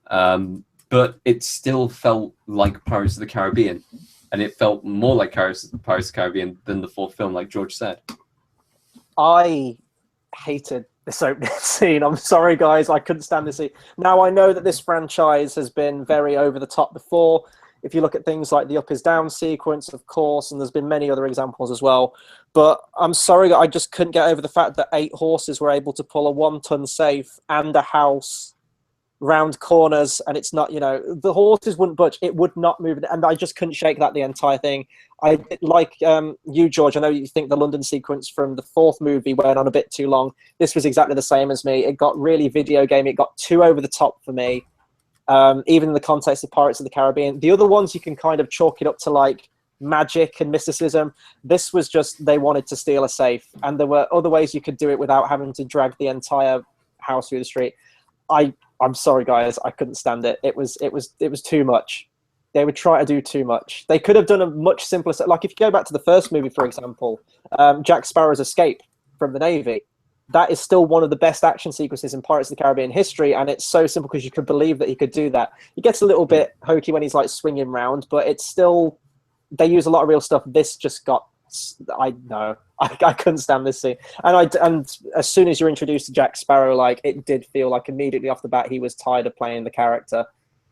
But it still felt like Pirates of the Caribbean. And it felt more like Pirates of the Caribbean than the fourth film, like George said. I hated this opening scene. I'm sorry, guys. I couldn't stand this scene. Now, I know that this franchise has been very over the top before. If you look at things like the Up is Down sequence, of course, and there's been many other examples as well. But I'm sorry, I just couldn't get over the fact that 8 horses were able to pull a 1-ton safe and a house round corners, and it's not, the horses wouldn't budge. It would not move, and I just couldn't shake that the entire thing. I like you, George. I know you think the London sequence from the fourth movie went on a bit too long. This was exactly the same as me. It got really video game. It got too over the top for me. Even in the context of Pirates of the Caribbean. The other ones you can kind of chalk it up to like magic and mysticism. This was just they wanted to steal a safe, and there were other ways you could do it without having to drag the entire house through the street. I'm sorry, guys, I couldn't stand it. It was too much. They would try to do too much. They could have done a much simpler. Like if you go back to the first movie, for example, Jack Sparrow's escape from the Navy. That is still one of the best action sequences in Pirates of the Caribbean history, and it's so simple because you could believe that he could do that. He gets a little bit hokey when he's like swinging round, but it's still, they use a lot of real stuff. This just got, I couldn't stand this scene. And as soon as you're introduced to Jack Sparrow, like it did feel like immediately off the bat he was tired of playing the character.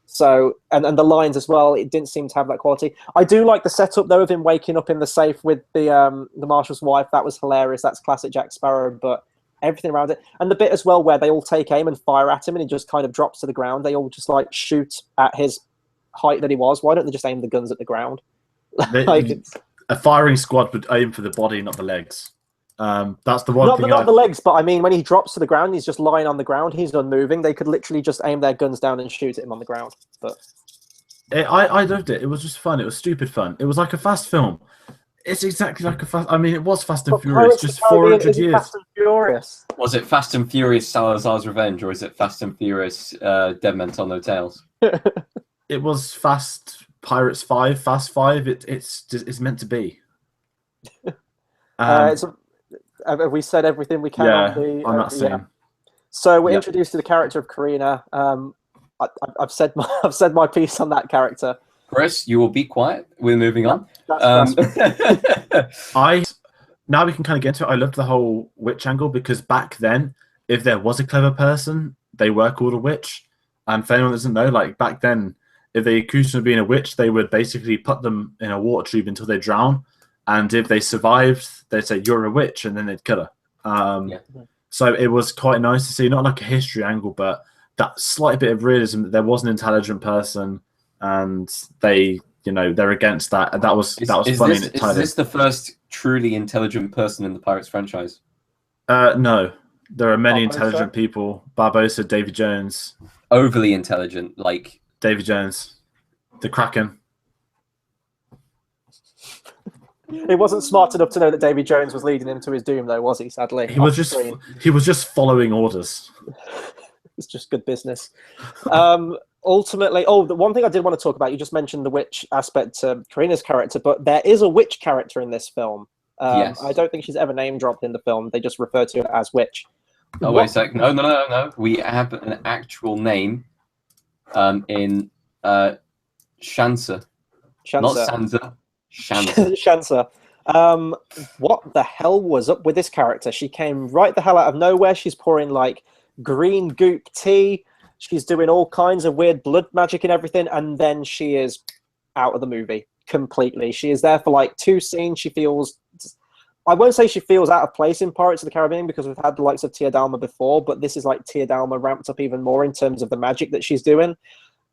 So, and the lines as well, it didn't seem to have that quality. I do like the setup though of him waking up in the safe with the marshal's wife. That was hilarious. That's classic Jack Sparrow, but everything around it, and the bit as well where they all take aim and fire at him and he just kind of drops to the ground. They all just like shoot at his height that he was. Why don't they just aim the guns at the ground? A firing squad would aim for the body, not the legs. That's the one thing. Not the legs, but I mean when he drops to the ground, he's just lying on the ground. He's unmoving. They could literally just aim their guns down and shoot at him on the ground. But I loved it. It was just fun. It was stupid fun. It was like a fast film. It's exactly like a fast. I mean, it was Fast and Furious, just 400 years. Fast and Furious. Was it Fast and Furious Salazar's Revenge, or is it Fast and Furious Dead Men Tell No Tales? It was Fast Pirates 5, Fast 5. It's meant to be. Have we said everything we can on that scene? Yeah. So we're introduced to the character of Kareena. I've said my piece on that character. Chris, you will be quiet. We're moving on. Now we can kind of get into it. I loved the whole witch angle because back then, if there was a clever person, they were called a witch. And for anyone that doesn't know, like back then, if they accused them of being a witch, they would basically put them in a water tube until they drown. And if they survived, they'd say, "You're a witch," and then they'd kill her. So it was quite nice to see, not like a history angle, but that slight bit of realism that there was an intelligent person and they they're against that. And that was funny. And it Is tied in. this the first truly intelligent person in the Pirates franchise? No, there are many Barbosa? intelligent people. Barbosa, Davy Jones, Overly intelligent, like Davy Jones, the Kraken. He wasn't smart enough to know that Davy Jones was leading him to his doom, though, was he? Sadly, He was just following orders. It's just good business. Ultimately, the one thing I did want to talk about, you just mentioned the witch aspect to Kareena's character, but there is a witch character in this film. Yes. I don't think she's ever name dropped in the film. They just refer to her as witch. Oh, wait a sec. No. We have an actual name in Shansa. Shansa. Not Sansa. Shansa. Shansa. What the hell was up with this character? She came right the hell out of nowhere. She's pouring like green goop tea. She's doing all kinds of weird blood magic and everything, and then she is out of the movie completely. She is there for like 2 scenes. She feels, I won't say she feels out of place in Pirates of the Caribbean because we've had the likes of Tia Dalma before, but this is like Tia Dalma ramped up even more in terms of the magic that she's doing.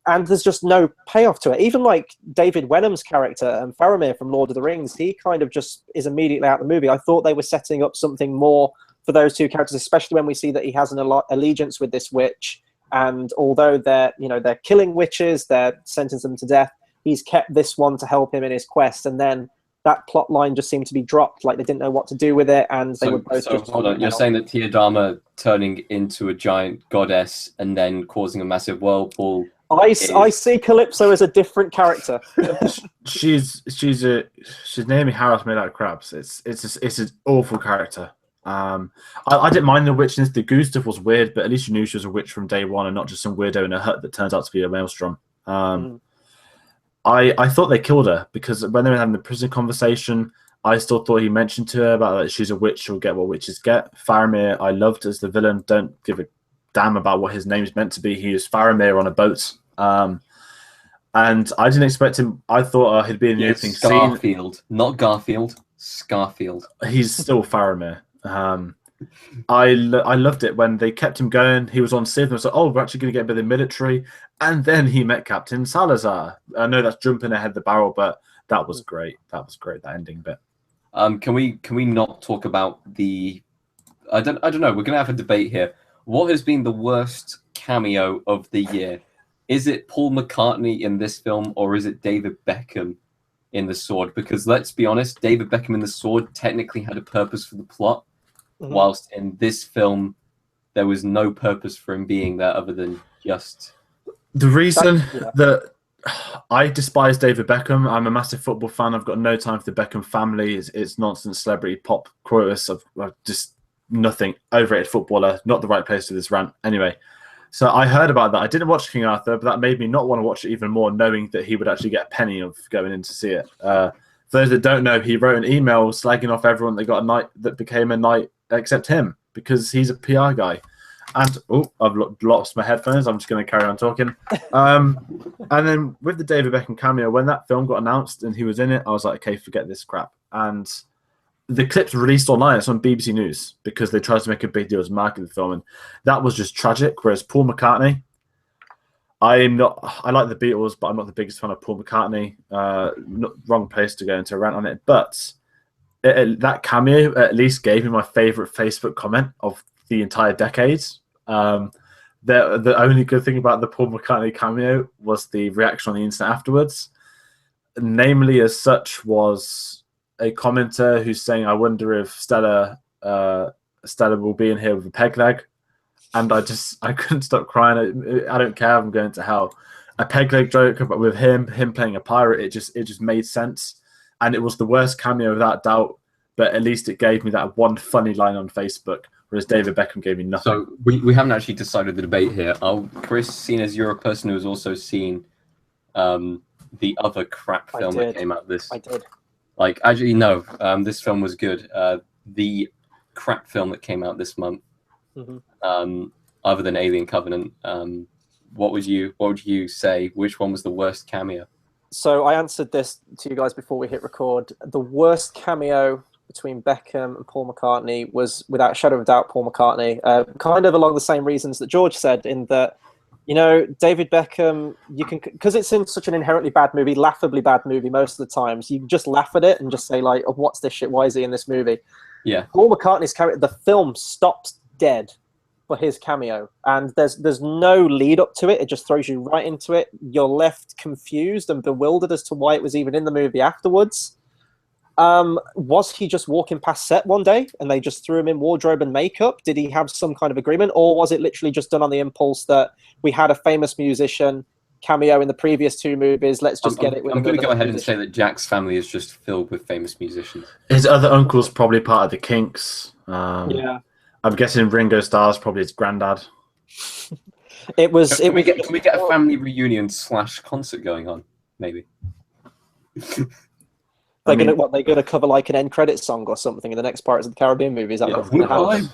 And there's just no payoff to it. Even like David Wenham's character and Faramir from Lord of the Rings, he kind of just is immediately out of the movie. I thought they were setting up something more for those 2 characters, especially when we see that he has an allegiance with this witch. And although they're killing witches, they're sentencing them to death, he's kept this one to help him in his quest. And then that plot line just seemed to be dropped, like they didn't know what to do with it, and they were both just... Hold on, you're saying that Tia Dalma turning into a giant goddess and then causing a massive whirlpool... I see Calypso as a different character. she's Naomi Harris made out of crabs. It's an awful character. I didn't mind the witchness. The goo stuff was weird, but at least you knew she was a witch from day one and not just some weirdo in a hut that turns out to be a maelstrom. I thought they killed her because when they were having the prison conversation, I still thought he mentioned to her about that she's a witch, she'll get what witches get. Faramir, I loved as the villain. Don't give a damn about what his name's meant to be. He is Faramir on a boat. And I didn't expect him. I thought he'd be in the opening scene. Scarfield, not Garfield. Scarfield. He's still Faramir. I loved it when they kept him going. He was on Sith and was like, oh, we're actually going to get a bit of the military. And then he met Captain Salazar. I know that's jumping ahead the barrel, but that was great. That was great, that ending bit. Can we not talk about the... I don't know. We're going to have a debate here. What has been the worst cameo of the year? Is it Paul McCartney in this film, or is it David Beckham in The Sword? Because let's be honest, David Beckham in The Sword technically had a purpose for the plot, whilst in this film, there was no purpose for him being there other than just... The reason that I despise David Beckham, I'm a massive football fan. I've got no time for the Beckham family. It's nonsense celebrity pop quotas of just nothing. Overrated footballer, not the right place for this rant. Anyway, so I heard about that. I didn't watch King Arthur, but that made me not want to watch it even more, knowing that he would actually get a penny of going in to see it. For those that don't know, he wrote an email slagging off everyone that got a knight that became a knight except him because he's a PR guy. And I've lost my headphones. I'm just going to carry on talking. And then with the David Beckham cameo, when that film got announced and he was in it, I was like, okay, forget this crap. And the clip's released online. It's on BBC News because they tried to make a big deal to market the film, and that was just tragic. Whereas Paul McCartney, I like the Beatles, but I'm not the biggest fan of Paul McCartney. Wrong place to go into a rant on it, but that cameo at least gave me my favorite Facebook comment of the entire decade. The only good thing about the Paul McCartney cameo was the reaction on the internet afterwards. Namely, as such, was a commenter who's saying, "I wonder if Stella will be in here with a peg leg," and I couldn't stop crying. I don't care. I'm going to hell. A peg leg joke, but with him playing a pirate, it just made sense, and it was the worst cameo without doubt. But at least it gave me that one funny line on Facebook. Whereas David Beckham gave me nothing. So we haven't actually decided the debate here. Chris, seeing as you're a person who has also seen the other crap film that came out this... I did. Like, actually, no. This film was good. The crap film that came out this month, other than Alien Covenant, what would you say? Which one was the worst cameo? So I answered this to you guys before we hit record. The worst cameo between Beckham and Paul McCartney was, without a shadow of a doubt, Paul McCartney. Kind of along the same reasons that George said, in that David Beckham, you can, because it's in such an inherently bad movie, laughably bad movie most of the times, you just laugh at it and just say, like, oh, what's this shit? Why is he in this movie? Yeah. Paul McCartney's character, the film stops dead for his cameo, and there's no lead up to it. It just throws you right into it. You're left confused and bewildered as to why it was even in the movie afterwards. Was he just walking past set one day and they just threw him in wardrobe and makeup? Did he have some kind of agreement, or was it literally just done on the impulse that we had a famous musician cameo in the previous 2 movies? Let's just get it. I'm going to go ahead and say that Jack's family is just filled with famous musicians. His other uncle's probably part of the Kinks. Yeah, I'm guessing Ringo Starr's probably his granddad. it was. Can we get a family reunion / concert going on? Maybe. They're gonna cover like an end credit song or something in the next Pirates of the Caribbean movie. Is that what's gonna happen?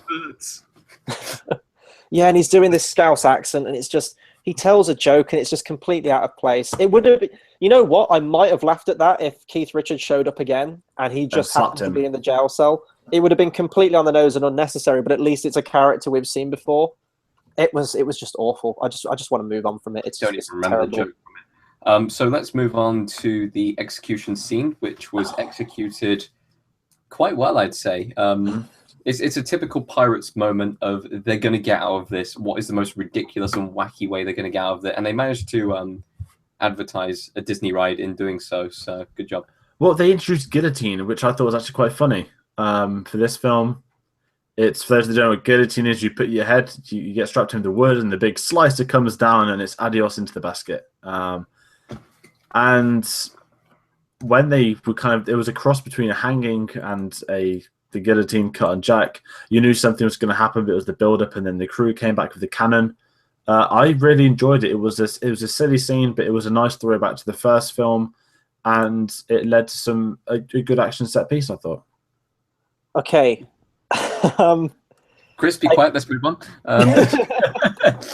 Yeah, and he's doing this Scouse accent, and it's just, he tells a joke, and it's just completely out of place. It would have been, you know what? I might have laughed at that if Keith Richards showed up again and he just happened to be in the jail cell. It would have been completely on the nose and unnecessary, but at least it's a character we've seen before. It was just awful. I just want to move on from it. It's don't just even remember terrible. the joke from it. So let's move on to the execution scene, which was executed quite well, I'd say. It's a typical Pirates moment of they're going to get out of this. What is the most ridiculous and wacky way they're going to get out of it? And they managed to advertise a Disney ride in doing so. So good job. Well, they introduced guillotine, which I thought was actually quite funny for this film. It's, for those that don't know what guillotine is, you put your head, you get strapped into the wood, and the big slicer comes down, and it's adios into the basket. And when they were it was a cross between a hanging and the guillotine cut on Jack. You knew something was going to happen, but it was the build-up, and then the crew came back with the cannon. I really enjoyed it. It was a silly scene, but it was a nice throwback to the first film, and it led to a good action set piece, I thought. Okay. Chris, be quiet. Let's move on.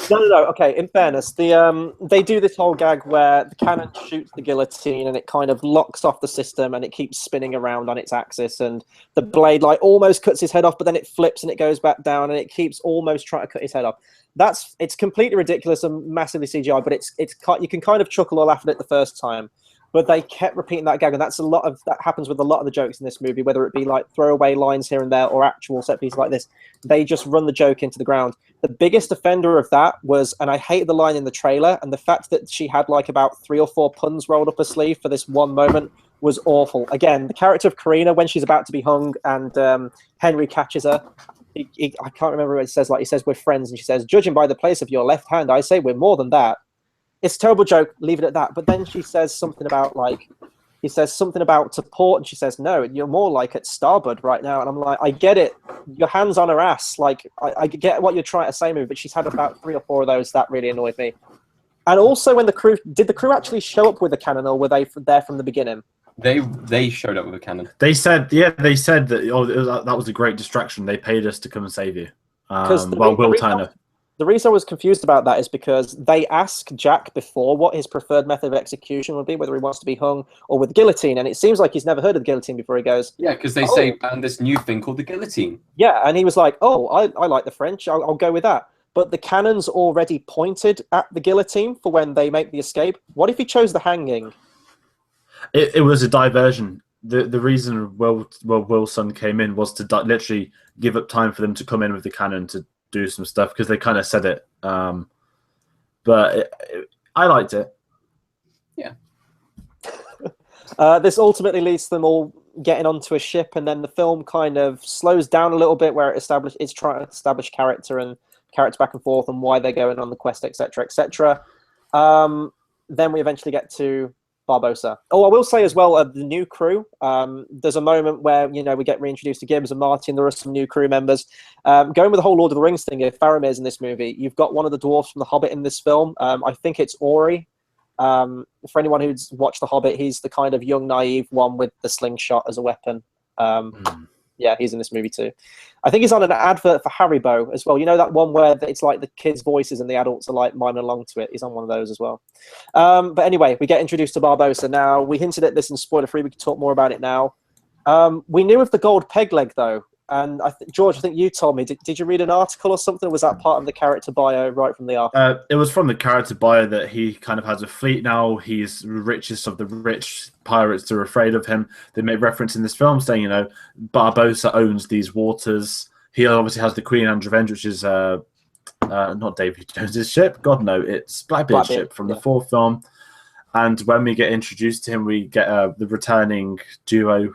No. Okay. In fairness, they do this whole gag where the cannon shoots the guillotine and it kind of locks off the system and it keeps spinning around on its axis, and the blade like almost cuts his head off, but then it flips and it goes back down and it keeps almost trying to cut his head off. It's completely ridiculous and massively CGI, but you can kind of chuckle or laugh at it the first time. But they kept repeating that gag, and that happens with a lot of the jokes in this movie, whether it be like throwaway lines here and there or actual set pieces like this. They just run the joke into the ground. The biggest offender of that was, and I hated the line in the trailer, and the fact that she had like about 3 or 4 puns rolled up her sleeve for this one moment was awful. Again, the character of Kareena, when she's about to be hung and Henry catches her, I can't remember what it says. Like, he says, "We're friends," and she says, "Judging by the place of your left hand, I say we're more than that." It's a terrible joke, leave it at that. But then she says something about he says something about to port, and she says, "No, you're more like at starboard right now." And I'm like, I get it. Your hand's on her ass. Like, I get what you're trying to say, movie, but she's had about 3 or 4 of those. That really annoyed me. And also, when did the crew actually show up with the cannon, or were they there from the beginning? They showed up with a cannon. They said that that was a great distraction. They paid us to come and save you. Will Turner. The reason I was confused about that is because they ask Jack before what his preferred method of execution would be, whether he wants to be hung or with guillotine, and it seems like he's never heard of the guillotine before. He goes, "Yeah," because they say, "And this new thing called the guillotine." Yeah, and he was like, "Oh, I like the French. I'll go with that." But the cannon's already pointed at the guillotine for when they make the escape. What if he chose the hanging? It was a diversion. The reason Wilson came in was to literally give up time for them to come in with the cannon to do some stuff, because they kind of said it. But I liked it. Yeah. This ultimately leads to them all getting onto a ship, and then the film kind of slows down a little bit, where it's trying to establish character back and forth and why they're going on the quest, etc., etc. Then we eventually get to Barbosa. Oh, I will say as well, the new crew. There's a moment where we get reintroduced to Gibbs and Marty, and there are some new crew members. Going with the whole Lord of the Rings thing, if Faramir's in this movie, you've got one of the dwarves from The Hobbit in this film. I think it's Ori. For anyone who's watched The Hobbit, he's the kind of young, naive one with the slingshot as a weapon. Yeah, he's in this movie too. I think he's on an advert for Haribo as well. You know that one where it's like the kids' voices and the adults are like miming along to it? He's on one of those as well. But anyway, we get introduced to Barbosa. Now, we hinted at this in spoiler free. We can talk more about it now. We knew of the gold peg leg, though. And George, I think you told me. Did you read an article or something? Was that part of the character bio right from the off? It was from the character bio that he kind of has a fleet now. He's the richest of the rich. Pirates are afraid of him. They make reference in this film saying, you know, Barbosa owns these waters. He obviously has the Queen Anne's Revenge, which is not Davy Jones's ship. God, no, it's Blackbeard's ship from the fourth film. And when we get introduced to him, we get the returning duo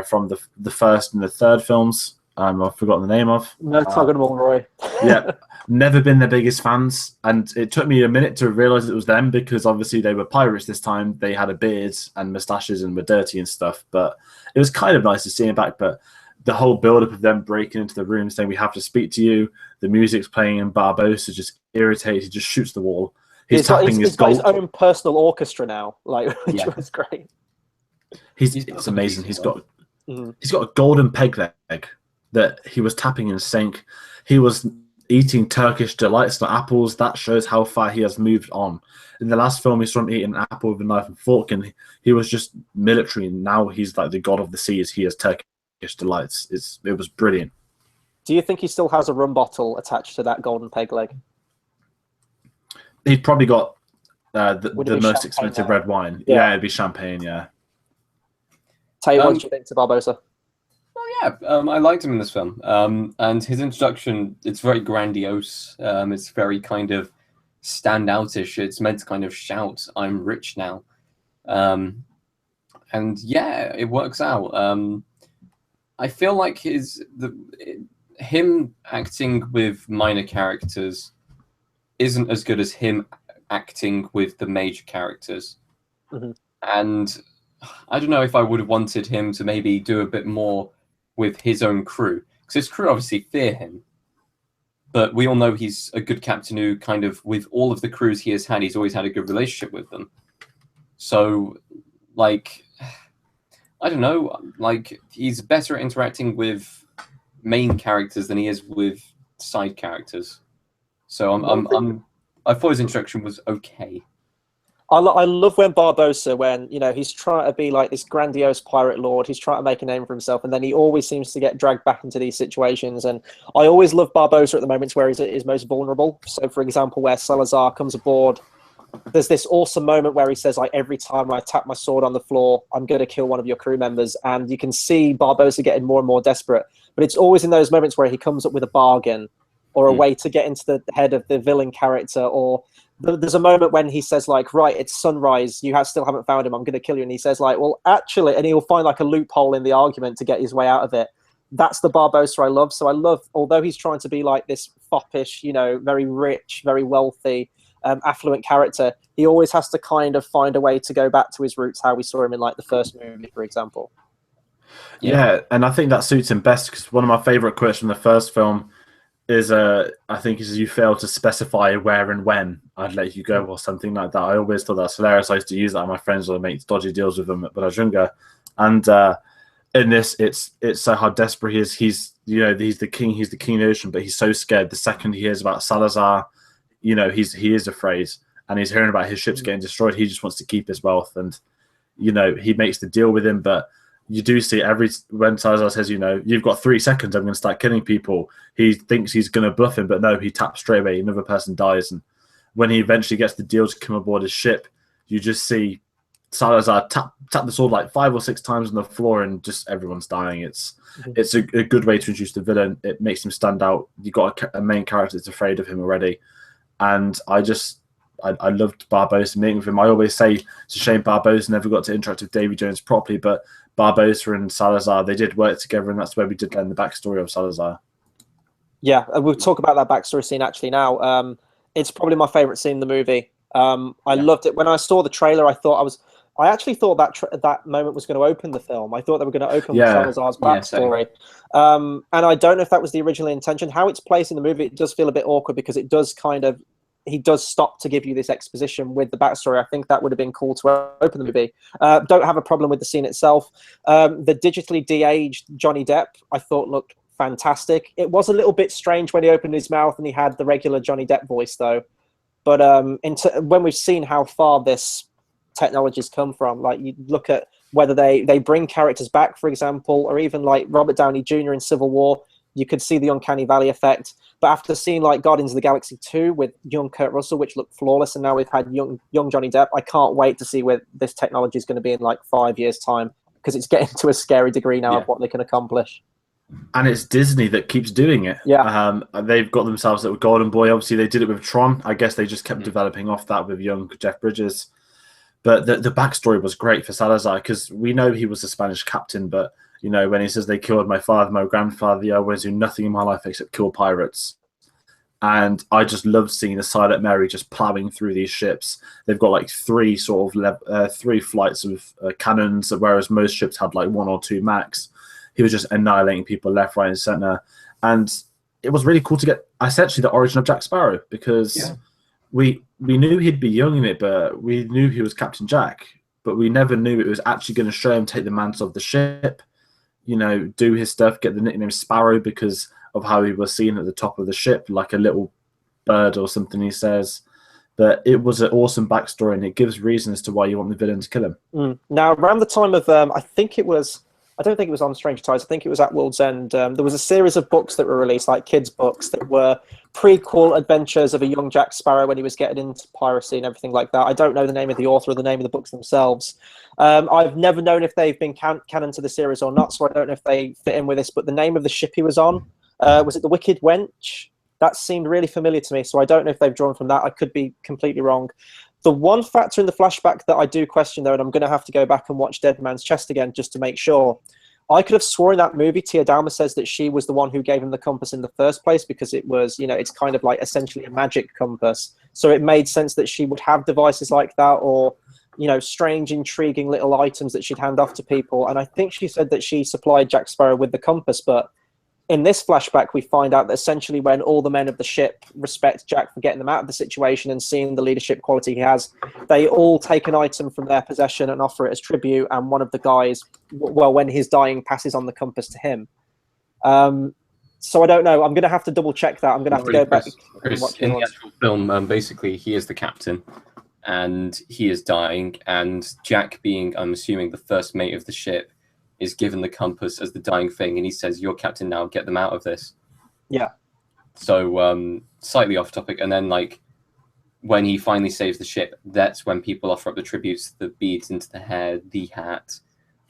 from the first and the third films. I've forgotten the name of. Tug and Mulroy. Yeah, never been their biggest fans. And it took me a minute to realize it was them because obviously they were pirates this time. They had a beard and mustaches and were dirty and stuff. But it was kind of nice to see them back. But the whole build-up of them breaking into the room saying, we have to speak to you. The music's playing and Barbosa just irritated. He just shoots the wall. He's got his own personal orchestra now, which was great. It's amazing. He's got a golden peg leg that he was tapping in sync. He was eating Turkish delights, not apples. That shows how far he has moved on. In the last film, we saw him eating an apple with a knife and fork, and he was just military. And now he's like the god of the seas. He has Turkish delights. It was brilliant. Do you think he still has a rum bottle attached to that golden peg leg? He'd probably got the most expensive red wine. Yeah, it'd be champagne, yeah. Tayte, what did you think to Barbosa? I liked him in this film. And his introduction, it's very grandiose. It's very kind of standoutish. It's meant to kind of shout, I'm rich now. And yeah, it works out. I feel like him acting with minor characters isn't as good as him acting with the major characters. And I don't know if I would have wanted him to maybe do a bit more with his own crew, because his crew obviously fear him, but we all know he's a good captain who kind of, with all of the crews he has had, he's always had a good relationship with them. So, like, I don't know, like, he's better at interacting with main characters than he is with side characters. So I thought his introduction was okay. I love when Barbosa, when he's trying to be like this grandiose pirate lord, he's trying to make a name for himself, and then he always seems to get dragged back into these situations. And I always love Barbosa at the moments where he's at his most vulnerable. So, for example, where Salazar comes aboard, there's this awesome moment where he says, like, every time I tap my sword on the floor, I'm going to kill one of your crew members. And you can see Barbosa getting more and more desperate. But it's always in those moments where he comes up with a bargain or a way to get into the head of the villain character. Or there's a moment when he says, like, right, it's sunrise, you still haven't found him, I'm going to kill you. And he says, like, well, actually, and he'll find like a loophole in the argument to get his way out of it. That's the Barbosa I love. So I love, although he's trying to be like this foppish, very rich, very wealthy, affluent character, he always has to kind of find a way to go back to his roots, how we saw him in like the first movie, for example. Yeah, and I think that suits him best, because one of my favorite quotes from the first film is I think is, you fail to specify where and when I'd let you go, or something like that. I always thought that's hilarious. I used to use that with my friends or make dodgy deals with them when I was younger. And in this, it's so how desperate he is. He's the king. He's the king of the ocean, but he's so scared. The second he hears about Salazar, he is afraid, and he's hearing about his ships getting destroyed. He just wants to keep his wealth, and he makes the deal with him, but you do see when Salazar says, you've got 3 seconds, I'm going to start killing people. He thinks he's going to bluff him, but no, he taps straight away. Another person dies. And when he eventually gets the deal to come aboard his ship, you just see Salazar tap the sword like 5 or 6 times on the floor, and just everyone's dying. It's a good way to introduce the villain. It makes him stand out. You've got a main character that's afraid of him already. And I loved Barbosa meeting with him. I always say it's a shame Barbosa never got to interact with Davy Jones properly, but Barbosa and Salazar, they did work together, and that's where we did learn the backstory of Salazar. Yeah, we'll talk about that backstory scene actually now. It's probably my favorite scene in the movie. I loved it. When I saw the trailer, I actually thought that moment was going to open the film. I thought they were going to open with Salazar's backstory. And I don't know if that was the original intention. How it's placed in the movie, it does feel a bit awkward, because it does he does stop to give you this exposition with the backstory. I think that would have been cool to open the movie. Don't have a problem with the scene itself. The digitally de-aged Johnny Depp, I thought looked fantastic. It was a little bit strange when he opened his mouth and he had the regular Johnny Depp voice, though. But when we've seen how far this technology's come from, like, you look at whether they bring characters back, for example, or even like Robert Downey Jr. in Civil War, you could see the Uncanny Valley effect. But after seeing like Guardians of the Galaxy 2 with young Kurt Russell, which looked flawless, and now we've had young Johnny Depp, I can't wait to see where this technology is going to be in like 5 years' time, because it's getting to a scary degree now of what they can accomplish. And it's Disney that keeps doing it. Yeah. They've got themselves a Golden Boy. Obviously, they did it with Tron. I guess they just kept developing off that with young Jeff Bridges. But the backstory was great for Salazar, because we know he was a Spanish captain, but you know, when he says they killed my father, my grandfather, I want to do nothing in my life except kill pirates. And I just love seeing the Silent Mary just plowing through these ships. They've got like three flights of cannons, whereas most ships had like 1 or 2 max. He was just annihilating people left, right, and center. And it was really cool to get essentially the origin of Jack Sparrow, because we knew he'd be young in it, but we knew he was Captain Jack. But we never knew it was actually going to show him take the mantle of the ship, you know, do his stuff, get the nickname Sparrow because of how he was seen at the top of the ship, like a little bird or something, he says. But it was an awesome backstory, and it gives reasons to why you want the villain to kill him. Now, around the time of, I don't think it was on Stranger Tides, I think it was at World's End, there was a series of books that were released, like kids' books, that were prequel adventures of a young Jack Sparrow when he was getting into piracy and everything like that. I don't know the name of the author or the name of the books themselves. I've never known if they've been canon to the series or not, so I don't know if they fit in with this, but the name of the ship he was on, was it the Wicked Wench? That seemed really familiar to me, so I don't know if they've drawn from that. I could be completely wrong. The one factor in the flashback that I do question, though, and I'm going to have to go back and watch Dead Man's Chest again just to make sure, I could have sworn in that movie, Tia Dalma says that she was the one who gave him the compass in the first place, because it was, you know, it's kind of like essentially a magic compass. So it made sense that she would have devices like that, or, you know, strange, intriguing little items that she'd hand off to people. And I think she said that she supplied Jack Sparrow with the compass, but in this flashback, we find out that essentially when all the men of the ship respect Jack for getting them out of the situation and seeing the leadership quality he has, they all take an item from their possession and offer it as tribute. And one of the guys, well, when he's dying, passes on the compass to him. So I don't know. I'm going to have to double check that. I'm going to have to go back. Chris, in the actual film, basically, he is the captain and he is dying. And Jack, being, I'm assuming, the first mate of the ship, is given the compass as the dying thing, and he says, "You're captain now, get them out of this." Yeah. So slightly off topic, and then like when he finally saves the ship, that's when people offer up the tributes, the beads into the hair, the hat.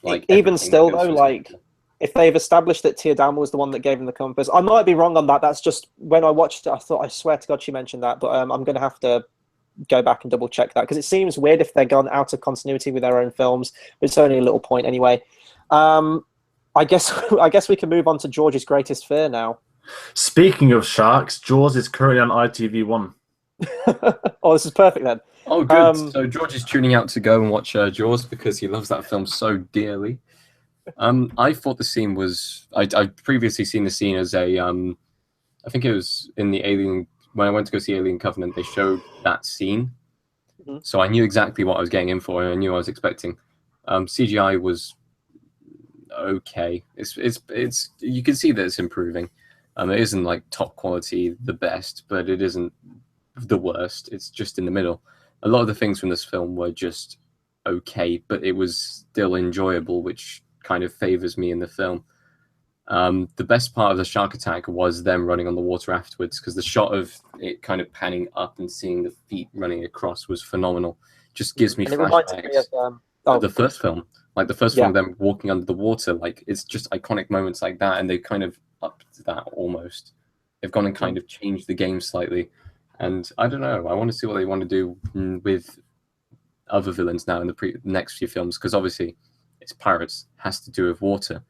Like even still though, like if they've established that Tia Dalma was the one that gave him the compass, I might be wrong on that. That's just when I watched it, I thought, I swear to God she mentioned that, but I'm going to have to go back and double check that, because it seems weird if they're gone out of continuity with their own films, but it's only a little point anyway. I guess we can move on to George's greatest fear now. Speaking of sharks, Jaws is currently on ITV1. Oh, this is perfect then. Oh, good. So George is tuning out to go and watch Jaws because he loves that film so dearly. I thought the scene was... I'd previously seen the scene as a... I think it was in the Alien... When I went to go see Alien Covenant, they showed that scene. Mm-hmm. So I knew exactly what I was getting in for, and I knew what I was expecting. CGI was... okay. It's you can see that it's improving. It isn't like top quality, the best, but it isn't the worst. It's just in the middle. A lot of the things from this film were just okay, but it was still enjoyable, which kind of favors me in the film. The best part of the shark attack was them running on the water afterwards, because the shot of it kind of panning up and seeing the feet running across was phenomenal. Just gives me flashbacks of the first film. Like the first film, them walking under the water, like it's just iconic moments like that, and they kind of upped that almost. They've gone and kind of changed the game slightly, and I don't know. I want to see what they want to do with other villains now in the next few films, because obviously it's pirates, has to do with water.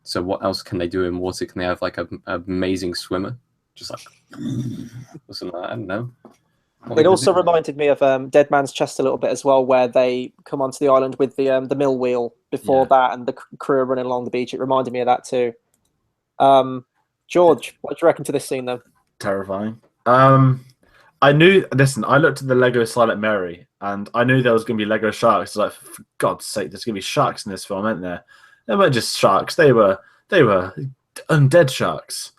So what else can they do in water? Can they have like an amazing swimmer, just like or something like that? I don't know. It also reminded me of Dead Man's Chest a little bit as well, where they come onto the island with the mill wheel before that, and the crew are running along the beach. It reminded me of that too. George, what do you reckon to this scene, then? Terrifying. I knew. Listen, I looked at the Lego Silent Mary, and I knew there was going to be Lego sharks. Like, for God's sake, there's going to be sharks in this film, aren't there? They weren't just sharks. They were undead sharks.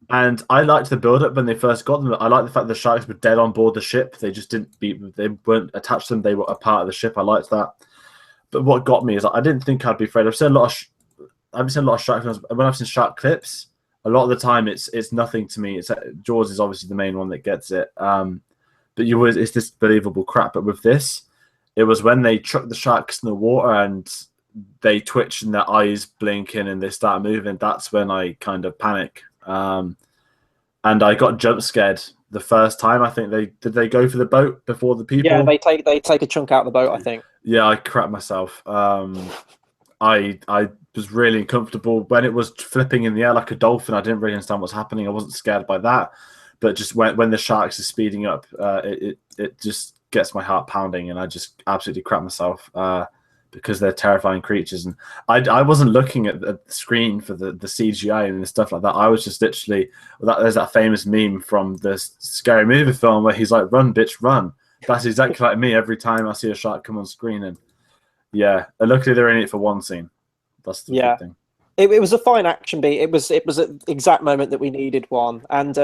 And I liked the build-up when they first got them. I liked the fact the sharks were dead on board the ship. They just they weren't attached to them. They were a part of the ship. I liked that. But what got me is I didn't think I'd be afraid. I've seen a lot of shark films. When I've seen shark clips, a lot of the time it's nothing to me. It's Jaws is obviously the main one that gets it. But it's this believable crap. But with this, it was when they chuck the sharks in the water and they twitch and their eyes blinking and they start moving. That's when I kind of panic. And I got jump scared the first time. I think they go for the boat before the people. Yeah, they take a chunk out of the boat, I think. Yeah, I crap myself. I was really uncomfortable when it was flipping in the air like a dolphin. I didn't really understand what's happening. I wasn't scared by that, but just when the sharks are speeding up, it just gets my heart pounding, and I just absolutely crap myself because they're terrifying creatures. And I wasn't looking at the screen for the CGI and stuff like that. I was just literally there's that famous meme from the Scary Movie film where he's like, "Run, bitch, run." That's exactly like me every time I see a shark come on screen. And yeah, luckily they're in it for one scene. That's the good thing. It was a fine action beat. It was an exact moment that we needed one. And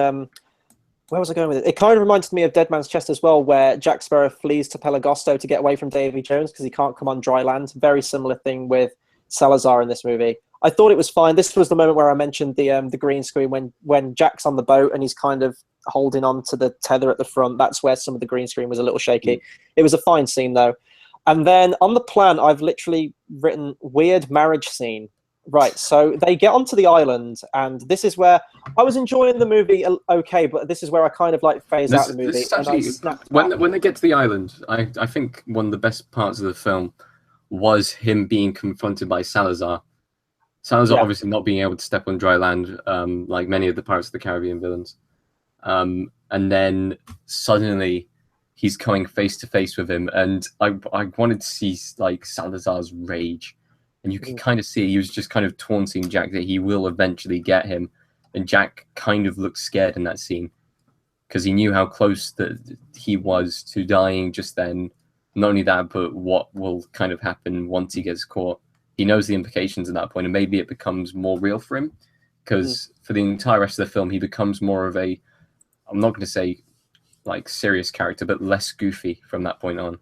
where was I going with it? It kind of reminded me of Dead Man's Chest as well, where Jack Sparrow flees to Pelagosto to get away from Davy Jones because he can't come on dry land. Very similar thing with Salazar in this movie. I thought it was fine. This was the moment where I mentioned the green screen when Jack's on the boat and he's kind of holding on to the tether at the front. That's where some of the green screen was a little shaky. It was a fine scene though. And then on the plan, I've literally written weird marriage scene. Right, so they get onto the island, and this is where I was enjoying the movie okay, but this is where I kind of like phase out the movie. Actually, when they get to the island, I think one of the best parts of the film was him being confronted by Salazar. Salazar obviously not being able to step on dry land like many of the Pirates of the Caribbean villains. And then suddenly he's coming face to face with him, and I wanted to see like Salazar's rage, and you can kind of see he was just kind of taunting Jack that he will eventually get him, and Jack kind of looked scared in that scene because he knew how close that he was to dying just then. Not only that, but what will kind of happen once he gets caught. He knows the implications at that point, and maybe it becomes more real for him because for the entire rest of the film, he becomes more of a, I'm not going to say like serious character, but less goofy from that point on.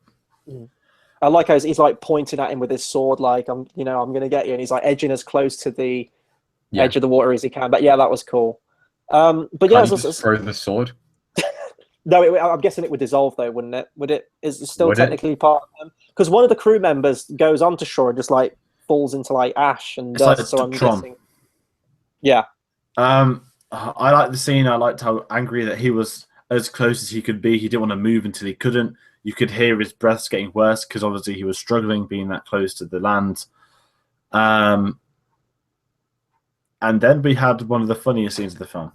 I like how he's like pointing at him with his sword, like I'm going to get you, and he's like edging as close to the edge of the water as he can. But yeah, that was cool. But yeah, just throw the sword. No, I'm guessing it would dissolve though, wouldn't it? Would it? Is it still technically part of them? Because one of the crew members goes onto shore and just like falls into like ash and dust. Like so I'm guessing. Yeah. I like the scene. I liked how angry that he was as close as he could be. He didn't want to move until he couldn't. You could hear his breaths getting worse because obviously he was struggling being that close to the land. And then we had one of the funniest scenes of the film.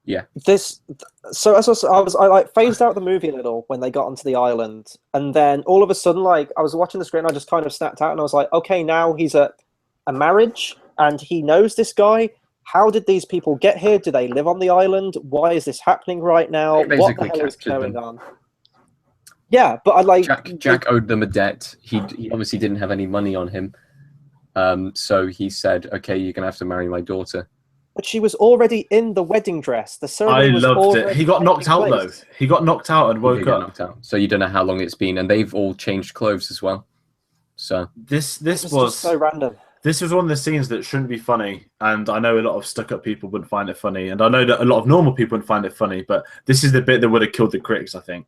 Yeah. So as I like phased out the movie a little when they got onto the island, and then all of a sudden, like I was watching the screen, I just kind of snapped out, and I was like, okay, now he's at a marriage, and he knows this guy. How did these people get here? Do they live on the island? Why is this happening right now? What the hell is going on? Yeah, but I like Jack owed them a debt. He obviously didn't have any money on him, so he said, "Okay, you're gonna have to marry my daughter." But she was already in the wedding dress. The ceremony was loved it. He got knocked out though. He got knocked out and woke up. Knocked out. So you don't know how long it's been, and they've all changed clothes as well. So this was just so random. This was one of the scenes that shouldn't be funny, and I know a lot of stuck-up people wouldn't find it funny, and I know that a lot of normal people wouldn't find it funny. But this is the bit that would have killed the critics, I think.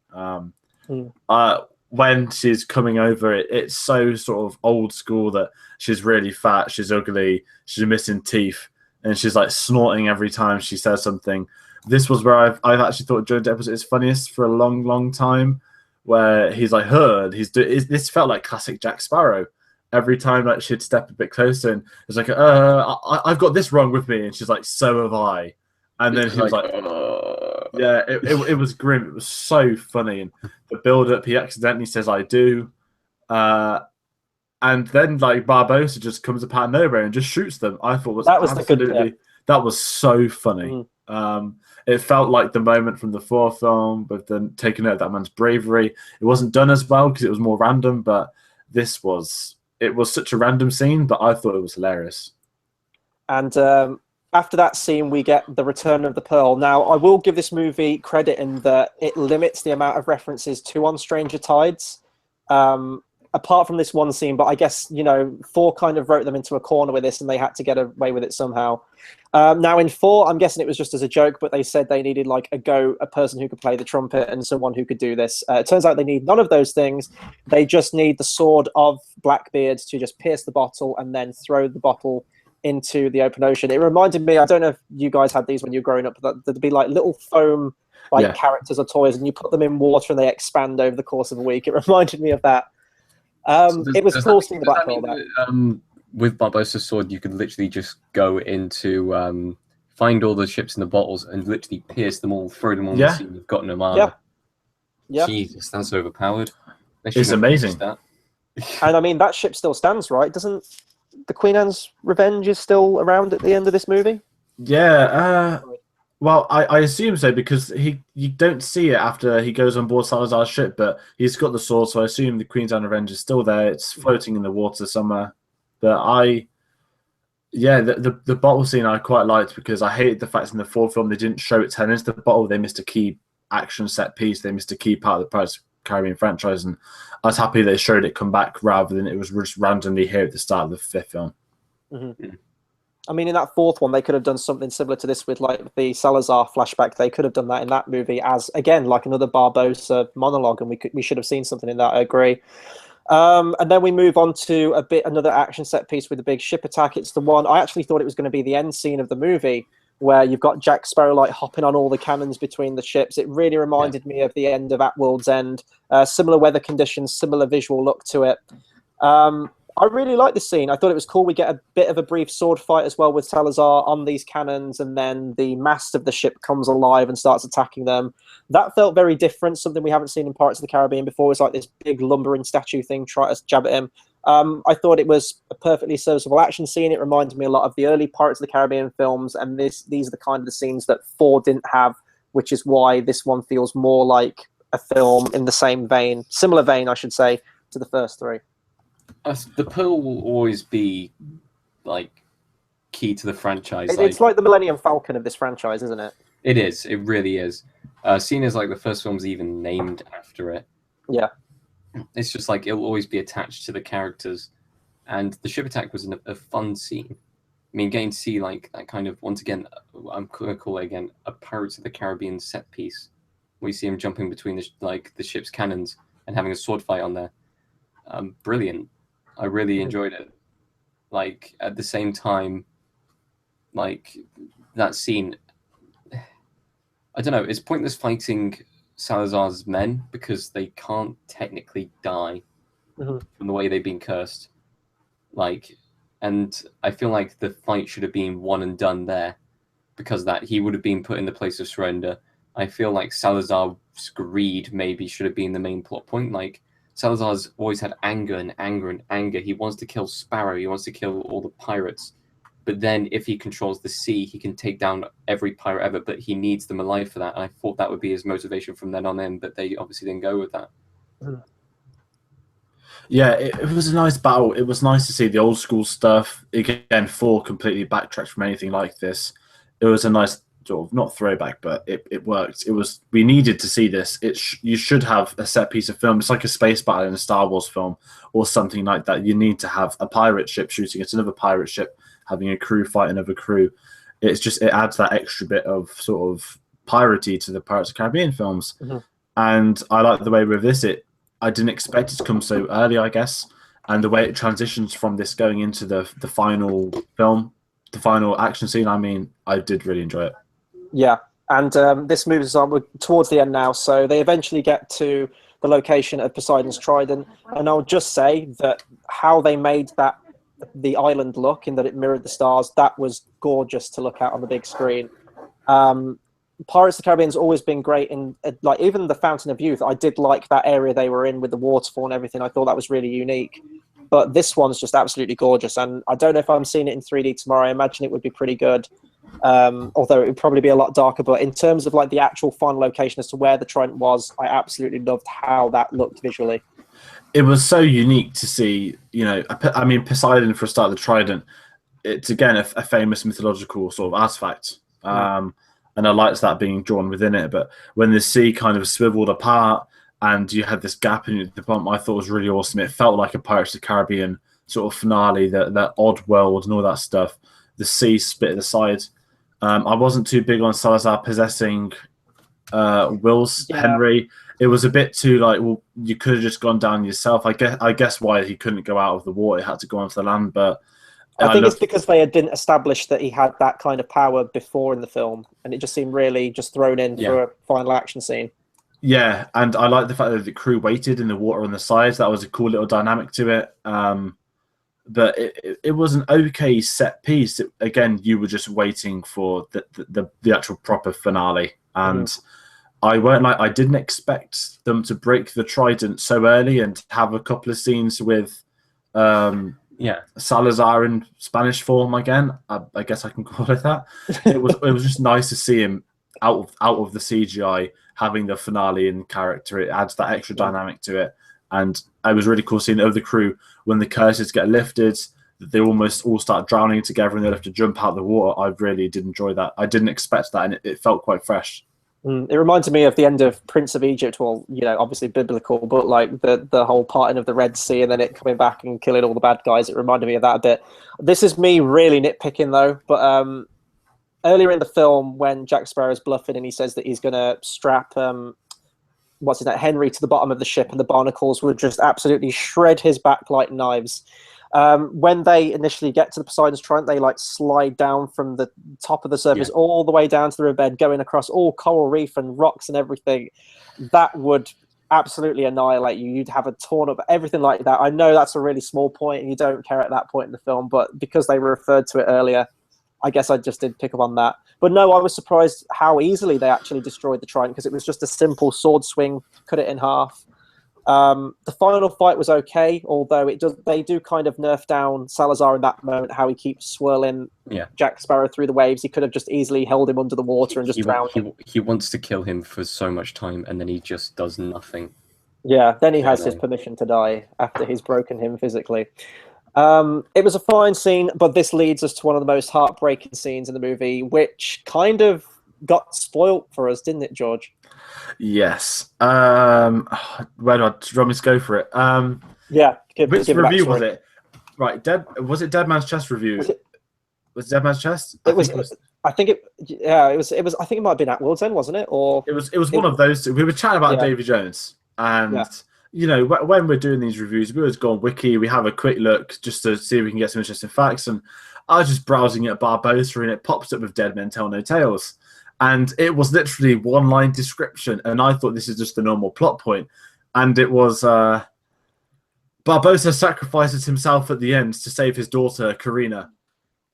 When she's coming over, it's so sort of old school that she's really fat, she's ugly, she's missing teeth, and she's like snorting every time she says something. This was where I've actually thought Johnny Depp was his funniest for a long, long time, where he's like heard. This felt like classic Jack Sparrow. Every time like she'd step a bit closer and it's like, I've got this wrong with me, and she's like, so have I. And then he was like, yeah, it was grim. It was so funny, and the build up. He accidentally says, "I do," and then like Barbosa just comes up out of nowhere and just shoots them. I thought that was so funny. It felt like the moment from the fourth film, but then taking out that man's bravery. It wasn't done as well because it was more random, but this was. It was such a random scene, but I thought it was hilarious. And after that scene, we get the return of the Pearl. Now, I will give this movie credit in that it limits the amount of references to On Stranger Tides. A apart from this one scene, but I guess, you know, 4 kind of wrote them into a corner with this and they had to get away with it somehow. Now in 4, I'm guessing it was just as a joke, but they said they needed like a person who could play the trumpet and someone who could do this. It turns out they need none of those things. They just need the sword of Blackbeard to just pierce the bottle and then throw the bottle into the open ocean. It reminded me, I don't know if you guys had these when you were growing up, that there'd be like little foam characters or toys and you put them in water and they expand over the course of a week. It reminded me of that. It was cool seeing the black hole there. With Barbosa's sword, you could literally just go into find all the ships in the bottles and literally pierce them all, throw them on the scene. You've got an armor. Yeah. Jesus, that's overpowered. It's amazing. That. And I mean, that ship still stands, right? Doesn't the Queen Anne's Revenge is still around at the end of this movie? Yeah. Well, I assume so because you don't see it after he goes on board Salazar's ship, but he's got the sword, so I assume the Queen's Anne's Revenge is still there. It's floating in the water somewhere. But the bottle scene I quite liked because I hated the fact in the 4th film they didn't show it turn into the bottle. They missed a key action set piece. They missed a key part of the Pirates of the Caribbean franchise, and I was happy they showed it come back rather than it was just randomly here at the start of the 5th film. Mm-hmm. I mean, in that 4th one, they could have done something similar to this with like the Salazar flashback. They could have done that in that movie as, again, like another Barbosa monologue, and we should have seen something in that, I agree. And then we move on to another action set piece with a big ship attack. It's the one, I actually thought it was going to be the end scene of the movie, where you've got Jack Sparrow like hopping on all the cannons between the ships. It really reminded me of the end of At World's End. Similar weather conditions, similar visual look to it. I really like this scene. I thought it was cool. We get a bit of a brief sword fight as well with Salazar on these cannons, and then the mast of the ship comes alive and starts attacking them. That felt very different, something we haven't seen in Pirates of the Caribbean before. It's like this big lumbering statue thing trying to jab at him. I thought it was a perfectly serviceable action scene. It reminded me a lot of the early Pirates of the Caribbean films, and these are the kind of the scenes that 4 didn't have, which is why this one feels more like a film in the same vein, similar vein, I should say, to the first 3. The Pearl will always be like key to the franchise. It's like the Millennium Falcon of this franchise, isn't it? It is. It really is. Seeing as like the first film's even named after it. Yeah. It's just like it'll always be attached to the characters, and the ship attack was a fun scene. I mean, getting to see like that kind of, once again, I'm gonna call it again a Pirates of the Caribbean set piece, where you see him jumping between the ship's cannons and having a sword fight on there. Brilliant. I really enjoyed it. Like, at the same time, like, that scene, I don't know, it's pointless fighting Salazar's men because they can't technically die from the way they've been cursed. Like, and I feel like the fight should have been one and done there because that he would have been put in the place of surrender. I feel like Salazar's greed maybe should have been the main plot point. Like, Salazar's always had anger and anger and anger. He wants to kill Sparrow. He wants to kill all the pirates. But then if he controls the sea, he can take down every pirate ever, but he needs them alive for that. And I thought that would be his motivation from then on in, but they obviously didn't go with that. Yeah, it was a nice battle. It was nice to see the old school stuff. Again, 4 completely backtracked from anything like this. It was a nice sort of, not throwback, but it worked. We needed to see this. You should have a set piece of film. It's like a space battle in a Star Wars film or something like that. You need to have a pirate ship shooting at another pirate ship, having a crew fight another crew. It adds that extra bit of sort of piratey to the Pirates of the Caribbean films. And I like the way with this, I didn't expect it to come so early, I guess. And the way it transitions from this going into the final film, the final action scene, I mean, I did really enjoy it. Yeah, and this moves on towards the end now, so they eventually get to the location of Poseidon's Trident, and I'll just say that how they made the island look in that it mirrored the stars, that was gorgeous to look at on the big screen. Pirates of the Caribbean's always been great in, like, even the Fountain of Youth, I did like that area they were in with the waterfall and everything. I thought that was really unique. But this one's just absolutely gorgeous, and I don't know if I'm seeing it in 3D tomorrow. I imagine it would be pretty good. Although it would probably be a lot darker, but in terms of like the actual final location as to where the Trident was, I absolutely loved how that looked visually. It was so unique to see, I mean, Poseidon for a start, the Trident, it's again a famous mythological sort of artifact. And I liked that being drawn within it, but when the sea kind of swiveled apart and you had this gap in the bump. I thought was really awesome. It felt like a Pirates of the Caribbean sort of finale, that odd world and all that stuff. The sea split at the side. I wasn't too big on Salazar possessing Will's Henry. It was a bit too like, well, you could have just gone down yourself. I guess why he couldn't go out of the water, he had to go onto the land. But I think it's because they didn't establish that he had that kind of power before in the film, and it just seemed really just thrown in for a final action scene. Yeah, and I like the fact that the crew waited in the water on the sides. That was a cool little dynamic to it. But it was an okay set piece. Again, you were just waiting for the actual proper finale, and I didn't expect them to break the trident so early and have a couple of scenes with Salazar in Spanish form again. I guess I can call it that. It was just nice to see him out of the CGI, having the finale in character. It adds that extra dynamic to it. And it was really cool seeing the crew, when the curses get lifted, they almost all start drowning together and they have to jump out of the water. I really did enjoy that. I didn't expect that, and it felt quite fresh. It reminded me of the end of Prince of Egypt. Well, obviously biblical, but like the whole parting of the Red Sea and then it coming back and killing all the bad guys. It reminded me of that a bit. This is me really nitpicking though, but earlier in the film when Jack Sparrow's bluffing and he says that he's going to strap Henry to the bottom of the ship, and the barnacles would just absolutely shred his back like knives. When they initially get to the Poseidon's Trident, they like slide down from the top of the surface all the way down to the riverbed, going across all coral reef and rocks and everything. That would absolutely annihilate you. You'd have a torn up, everything like that. I know that's a really small point and you don't care at that point in the film, but because they referred to it earlier, I guess I just did pick up on that. But no, I was surprised how easily they actually destroyed the Trident, because it was just a simple sword swing, cut it in half. The final fight was okay, although they do kind of nerf down Salazar in that moment, how he keeps swirling Jack Sparrow through the waves. He could have just easily held him under the water and just drowned him. He wants to kill him for so much time, and then he just does nothing. Yeah, then he has his permission to die after he's broken him physically. It was a fine scene, but this leads us to one of the most heartbreaking scenes in the movie, which kind of got spoilt for us, didn't it, George? Yes. Where do you want me to go for it? Which review was it? Right, was it Dead Man's Chest review? Was it Dead Man's Chest? I think it might have been at World's End, wasn't it? Or it was one of those two. We were chatting about Davy Jones, and when we're doing these reviews, we always go on Wiki, we have a quick look just to see if we can get some interesting facts. And I was just browsing at Barbosa, and it pops up with Dead Men Tell No Tales. And it was literally one-line description, and I thought this is just a normal plot point. And it was Barbosa sacrifices himself at the end to save his daughter, Kareena.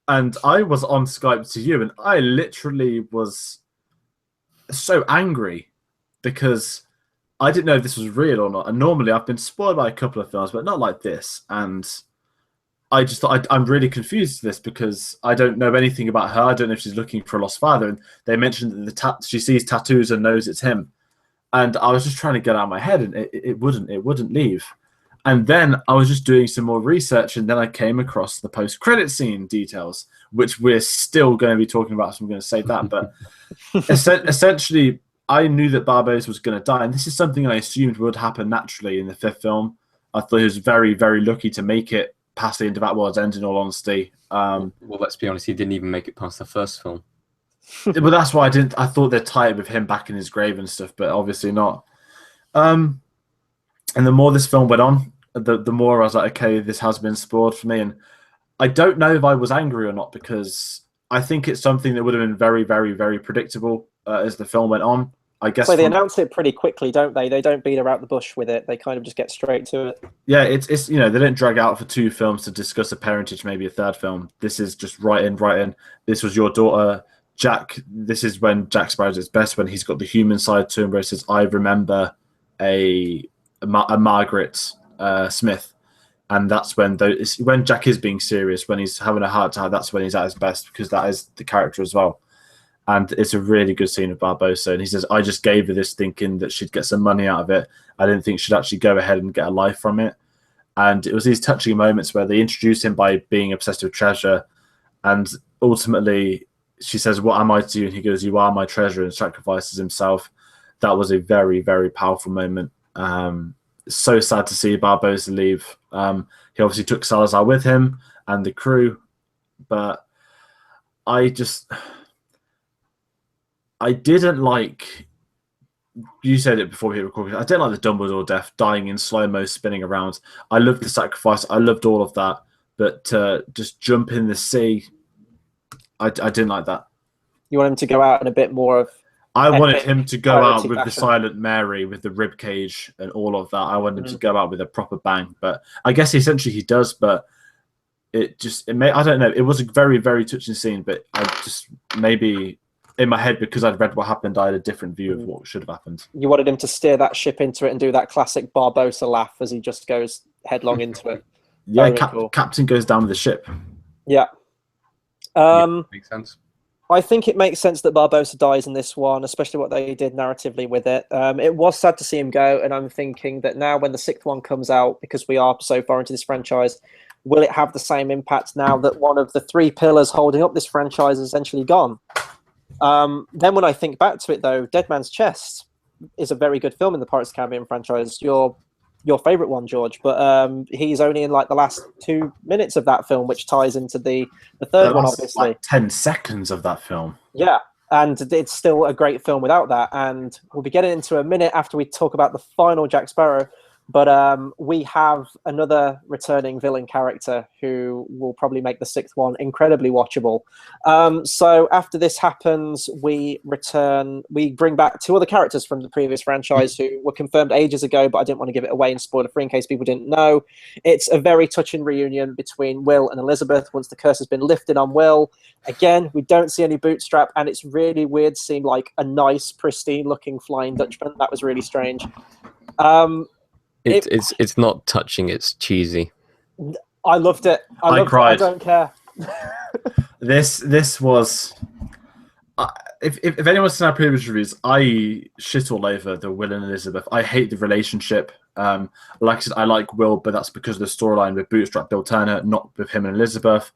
And I was on Skype to you, and I literally was so angry because I didn't know if this was real or not. And normally I've been spoiled by a couple of films, but not like this. And I just thought I'm really confused with this because I don't know anything about her. I don't know if she's looking for a lost father. And they mentioned that she sees tattoos and knows it's him. And I was just trying to get out of my head, and it wouldn't leave. And then I was just doing some more research, and then I came across the post-credit scene details, which we're still going to be talking about, so I'm going to save that. But essentially, I knew that Barbosa was going to die, and this is something I assumed would happen naturally in the fifth film. I thought he was very, very lucky to make it past the end of At World's End, in all honesty. Well, let's be honest, he didn't even make it past the first film. But that's why I thought they'd tie it with him back in his grave and stuff, but obviously not. And the more this film went on, the more I was like, okay, this has been spoiled for me. And I don't know if I was angry or not, because I think it's something that would have been very, very, very predictable as the film went on. I guess they announce it pretty quickly, don't they? They don't beat around the bush with it. They kind of just get straight to it. Yeah, it's they don't drag out for two films to discuss a parentage, maybe a third film. This is just right in. This was your daughter, Jack. This is when Jack Sparrow's at his best, when he's got the human side to him, where he says, I remember a Margaret Smith. And that's when Jack is being serious, when he's having a heart attack, that's when he's at his best, because that is the character as well. And it's a really good scene of Barbosa. And he says, I just gave her this thinking that she'd get some money out of it. I didn't think she'd actually go ahead and get a life from it. And it was these touching moments where they introduce him by being obsessed with treasure. And ultimately, she says, what am I to you? And he goes, you are my treasure, and sacrifices himself. That was a very, very powerful moment. So sad to see Barbosa leave. He obviously took Salazar with him and the crew, but I didn't like. You said it before we hit record. I didn't like the Dumbledore death, dying in slow-mo, spinning around. I loved the sacrifice. I loved all of that. But just jump in the sea, I didn't like that. You want him to go out in a bit more of... I wanted him to go out with fashion. the Silent Mary, with the rib cage and all of that. I wanted him to go out with a proper bang. But I guess essentially he does, but I don't know. It was a very, very touching scene, but I just maybe... in my head, because I'd read what happened, I had a different view of what should have happened. You wanted him to steer that ship into it and do that classic Barbosa laugh as he just goes headlong into it. Yeah, cool. Captain goes down with the ship. Yeah. Makes sense. I think it makes sense that Barbosa dies in this one, especially what they did narratively with it. It was sad to see him go, and I'm thinking that now when the 6th one comes out, because we are so far into this franchise, will it have the same impact now that one of the 3 pillars holding up this franchise is essentially gone? Then when I think back to it, though, Dead Man's Chest is a very good film in the Pirates of the Caribbean franchise. Your favorite one, George, but he's only in like the last 2 minutes of that film, which ties into the third one, obviously. Like 10 seconds of that film. Yeah, and it's still a great film without that. And we'll be getting into a minute after we talk about the final Jack Sparrow. But we have another returning villain character who will probably make the 6th one incredibly watchable. So after this happens, we bring back 2 other characters from the previous franchise who were confirmed ages ago, but I didn't want to give it away and spoiler free in case people didn't know. It's a very touching reunion between Will and Elizabeth once the curse has been lifted on Will. Again, we don't see any bootstrap, and it's really weird seeing like a nice, pristine-looking Flying Dutchman. That was really strange. It's not touching. It's cheesy. I loved it. I cried. I don't care. This was. If anyone's seen our previous reviews, I shit all over the Will and Elizabeth. I hate the relationship. Like I said, I like Will, but that's because of the storyline with Bootstrap Bill Turner, not with him and Elizabeth.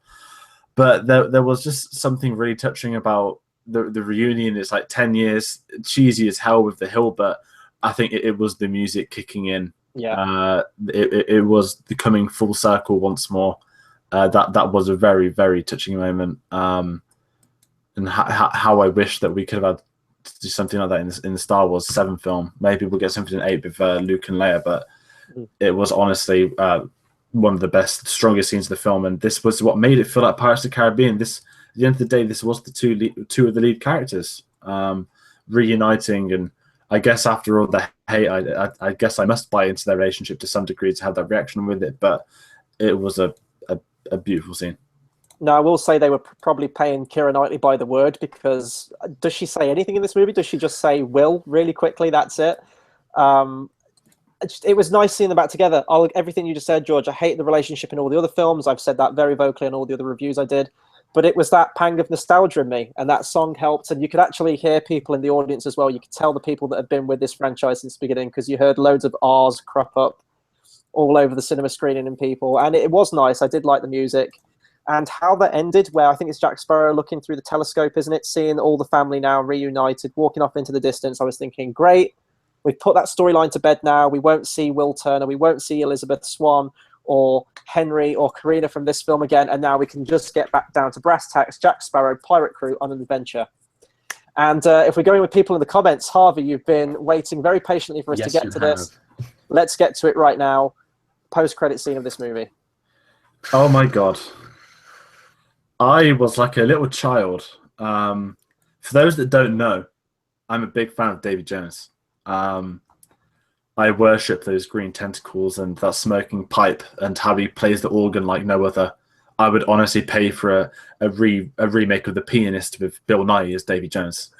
But there was just something really touching about the reunion. It's like 10 years, cheesy as hell with the hill, but I think it was the music kicking in. Yeah, it was the coming full circle once more. That was a very, very touching moment. And how I wish that we could have had to do something like that in the Star Wars 7 film. Maybe we'll get something in 8 with Luke and Leia, but it was honestly one of the best, strongest scenes of the film. And this was what made it feel like Pirates of the Caribbean. At the end of the day, this was the two of the lead characters reuniting. And I guess after all the hate, I guess I must buy into their relationship to some degree to have that reaction with it. But it was a beautiful scene. No, I will say they were probably paying Keira Knightley by the word, because does she say anything in this movie? Does she just say Will really quickly? That's it. It was nice seeing them back together. Everything you just said, George, I hate the relationship in all the other films. I've said that very vocally in all the other reviews I did. But it was that pang of nostalgia in me, and that song helped. And you could actually hear people in the audience as well. You could tell the people that have been with this franchise since the beginning, because you heard loads of R's crop up all over the cinema screening and people. And it was nice. I did like the music. And how that ended, where I think it's Jack Sparrow looking through the telescope, isn't it? Seeing all the family now reunited, walking off into the distance. I was thinking, great, we've put that storyline to bed now. We won't see Will Turner. We won't see Elizabeth Swann or Henry or Kareena from this film again. And now we can just get back down to brass tacks, Jack Sparrow, pirate crew on an adventure. And if we're going with people in the comments, Harvey, you've been waiting very patiently for us to get to this. Let's get to it right now. Post-credit scene of this movie. Oh my God. I was like a little child. For those that don't know, I'm a big fan of Davy Jones. I worship those green tentacles and that smoking pipe and how he plays the organ like no other. I would honestly pay for a remake of The Pianist with Bill Nighy as Davy Jones.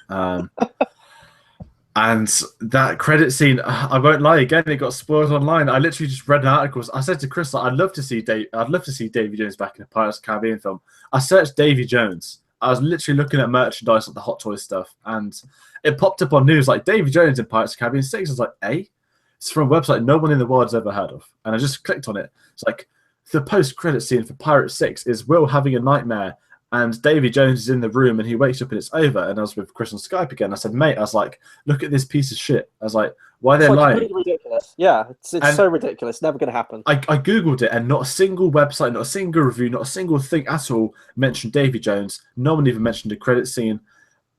And that credit scene, I won't lie, again, it got spoiled online. I literally just read an article. I said to Chris, I'd love to see Davy Jones back in a Pirates of the Caribbean film. I searched Davy Jones. I was literally looking at merchandise, like the Hot Toys stuff, and it popped up on news like Davy Jones in Pirates of the Caribbean 6. I was like, hey, it's from a website no one in the world's ever heard of. And I just clicked on it. It's like, the post-credit scene for Pirate 6 is Will having a nightmare And Davy Jones is in the room and he wakes up and it's over. And I was with Chris on Skype again. I said, mate, I was like, look at this piece of shit. I was like, why are they lying? It's ridiculous. Yeah, it's so ridiculous. Never going to happen. I Googled it and not a single website, not a single review, not a single thing at all mentioned Davy Jones. No one even mentioned the credit scene.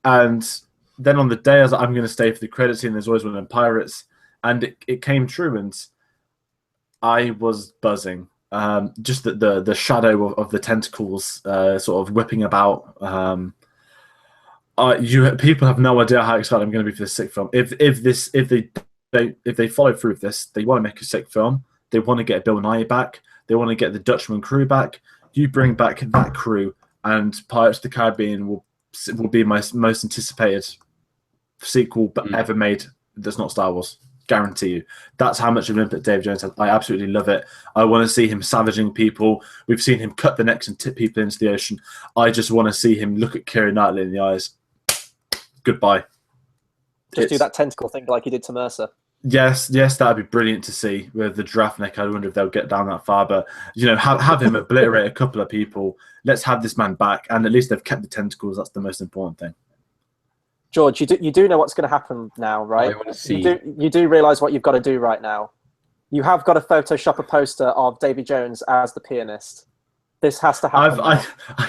And then on the day, I was like, I'm going to stay for the credit scene. There's always one in Pirates. And it came true. And I was buzzing. Just the shadow of the tentacles sort of whipping about. People have no idea how excited I'm going to be for this sick film. If they follow through with this, they want to make a sick film. They want to get Bill Nye back. They want to get the Dutchman crew back. You bring back that crew, and Pirates of the Caribbean will be my most anticipated sequel ever made. That's not Star Wars. Guarantee you. That's how much of an impact Dave Jones has. I absolutely love it. I want to see him savaging people. We've seen him cut the necks and tip people into the ocean. I just want to see him look at Keira Knightley in the eyes. Goodbye. Do that tentacle thing like he did to Mercer. Yes, that'd be brilliant to see with the giraffe neck. I wonder if they'll get down that far, but have him obliterate a couple of people. Let's have this man back, and at least they've kept the tentacles. That's the most important thing. George, you do know what's going to happen now, right? I want to see. You do realize what you've got to do right now. You have got to Photoshop a poster of Davy Jones as the pianist. This has to happen. I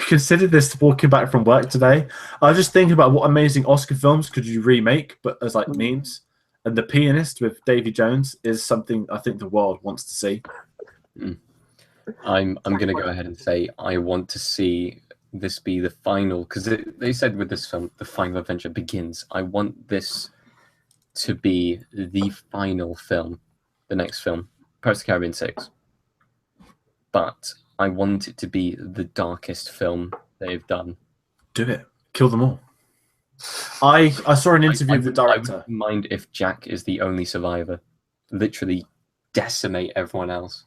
considered this walking back from work today. I was just thinking about what amazing Oscar films could you remake, but as like memes. And The Pianist with Davy Jones is something I think the world wants to see. I'm going to go ahead and say I want to see this be the final, because they said with this film, the final adventure begins. I want this to be the final film, the next film, Pirates of the Caribbean 6. But I want it to be the darkest film they've done. Do it. Kill them all. I saw an interview with the director. I wouldn't mind if Jack is the only survivor. Literally decimate everyone else.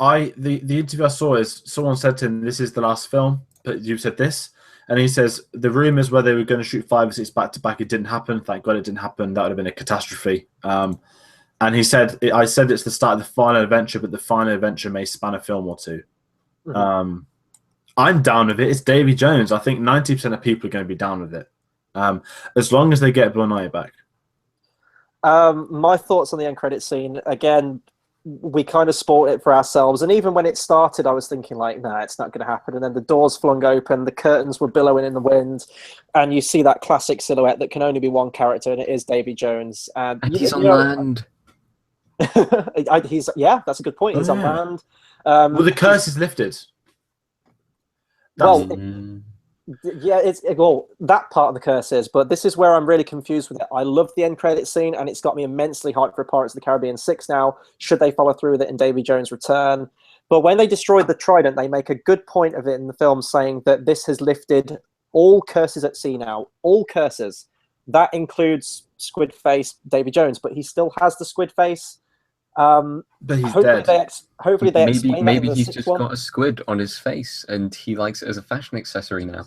The interview I saw is someone said to him, "This is the last film, but you said this," and he says the rumors where they were going to shoot 5 or 6 back to back, it didn't happen. Thank God it didn't happen. That would have been a catastrophe. And he said, "I said it's the start of the final adventure, but the final adventure may span a film or two." Mm-hmm. I'm down with it. It's Davy Jones. I think 90% of people are going to be down with it, as long as they get Bill Nye back. My thoughts on the end credit scene, again, we kind of spoiled it for ourselves. And even when it started, I was thinking like, nah, it's not going to happen. And then the doors flung open, the curtains were billowing in the wind, and you see that classic silhouette that can only be one character, and it is Davy Jones. And he's on land. That's a good point. He's on land. Well, the curse is lifted. That part of the curse is, but this is where I'm really confused with it. I love the end credit scene, and it's got me immensely hyped for Pirates of the Caribbean 6 now, should they follow through with it in Davy Jones' return. But when they destroyed the Trident, they make a good point of it in the film, saying that this has lifted all curses at sea now. All curses. That includes Squid Face Davy Jones, but he still has the Squid Face. But he's dead. Hopefully they explain maybe that in the he's sixth just one. got a squid on his face and he likes it as a fashion accessory now.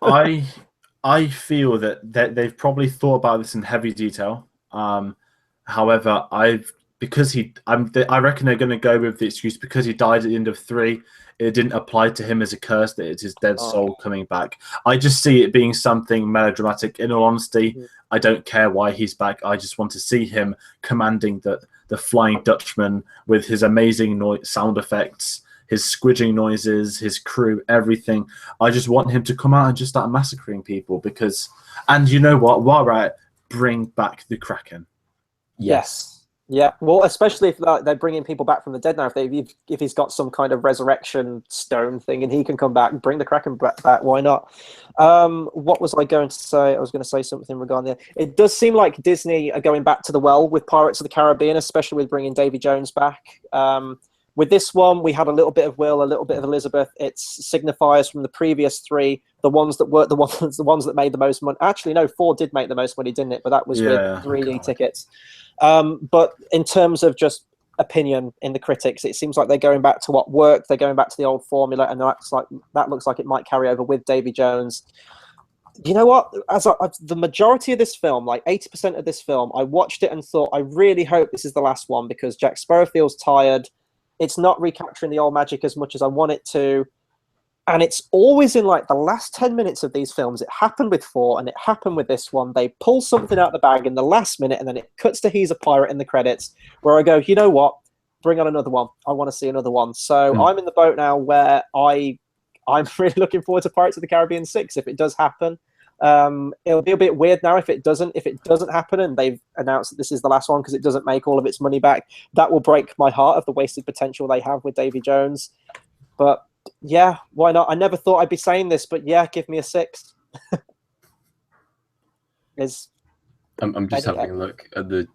I feel that they've probably thought about this in heavy detail. However, I reckon they're going to go with the excuse because he died at the end of 3. It didn't apply to him as a curse, that it's his dead soul coming back. I just see it being something melodramatic. In all honesty, I don't care why he's back. I just want to see him commanding the Flying Dutchman with his amazing sound effects, his squidging noises, his crew, everything. I just want him to come out and just start massacring people because, and you know what? While we're at it, bring back the Kraken. Yes. Yeah, well, especially if they're bringing people back from the dead now. If he's got some kind of resurrection stone thing and he can come back and bring the Kraken back, why not? What was I going to say? I was going to say something regarding it. It does seem like Disney are going back to the well with Pirates of the Caribbean, especially with bringing Davy Jones back. With this one, we had a little bit of Will, a little bit of Elizabeth. It's signifiers from the previous 3, the ones that were the ones that made the most money. Actually, no, 4 did make the most money, didn't it? But that was with 3D tickets. But in terms of just opinion in the critics, it seems like they're going back to what worked. They're going back to the old formula, and that looks like it might carry over with Davy Jones. You know what? The majority of this film, like 80% of this film, I watched it and thought, I really hope this is the last one because Jack Sparrow feels tired. It's not recapturing the old magic as much as I want it to. And it's always in like the last 10 minutes of these films. It happened with 4 and it happened with this one. They pull something out of the bag in the last minute and then it cuts to he's a pirate in the credits, where I go, you know what? Bring on another one. I want to see another one. So I'm in the boat now where I'm really looking forward to Pirates of the Caribbean 6 if it does happen. It'll be a bit weird now if it doesn't happen and they've announced that this is the last one because it doesn't make all of its money back. That will break my heart of the wasted potential they have with Davy Jones. But yeah, why not? I never thought I'd be saying this, but yeah, give me a 6. I'm just having a look at the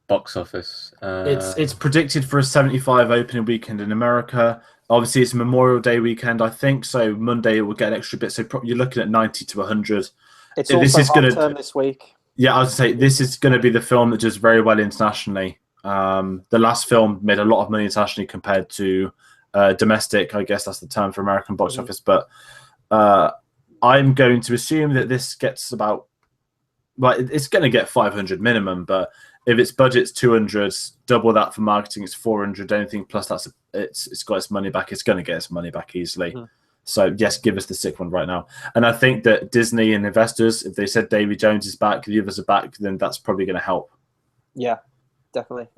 box office. It's predicted for a 75 opening weekend in America. Obviously, it's Memorial Day weekend, I think. So Monday it will get an extra bit. So you're looking at 90 to 100. It's also half term this week. Yeah, I was going to say this is going to be the film that does very well internationally. The last film made a lot of money internationally compared to domestic. I guess that's the term for American box office. But I'm going to assume that this gets about. Well, it's going to get 500 minimum, but if its budget's 200, double that for marketing, it's 400. Anything plus it's got its money back. It's going to get its money back easily. So yes, give us the 6th one right now. And I think that Disney and investors, if they said Davy Jones is back, the others are back, then that's probably going to help. Yeah, definitely.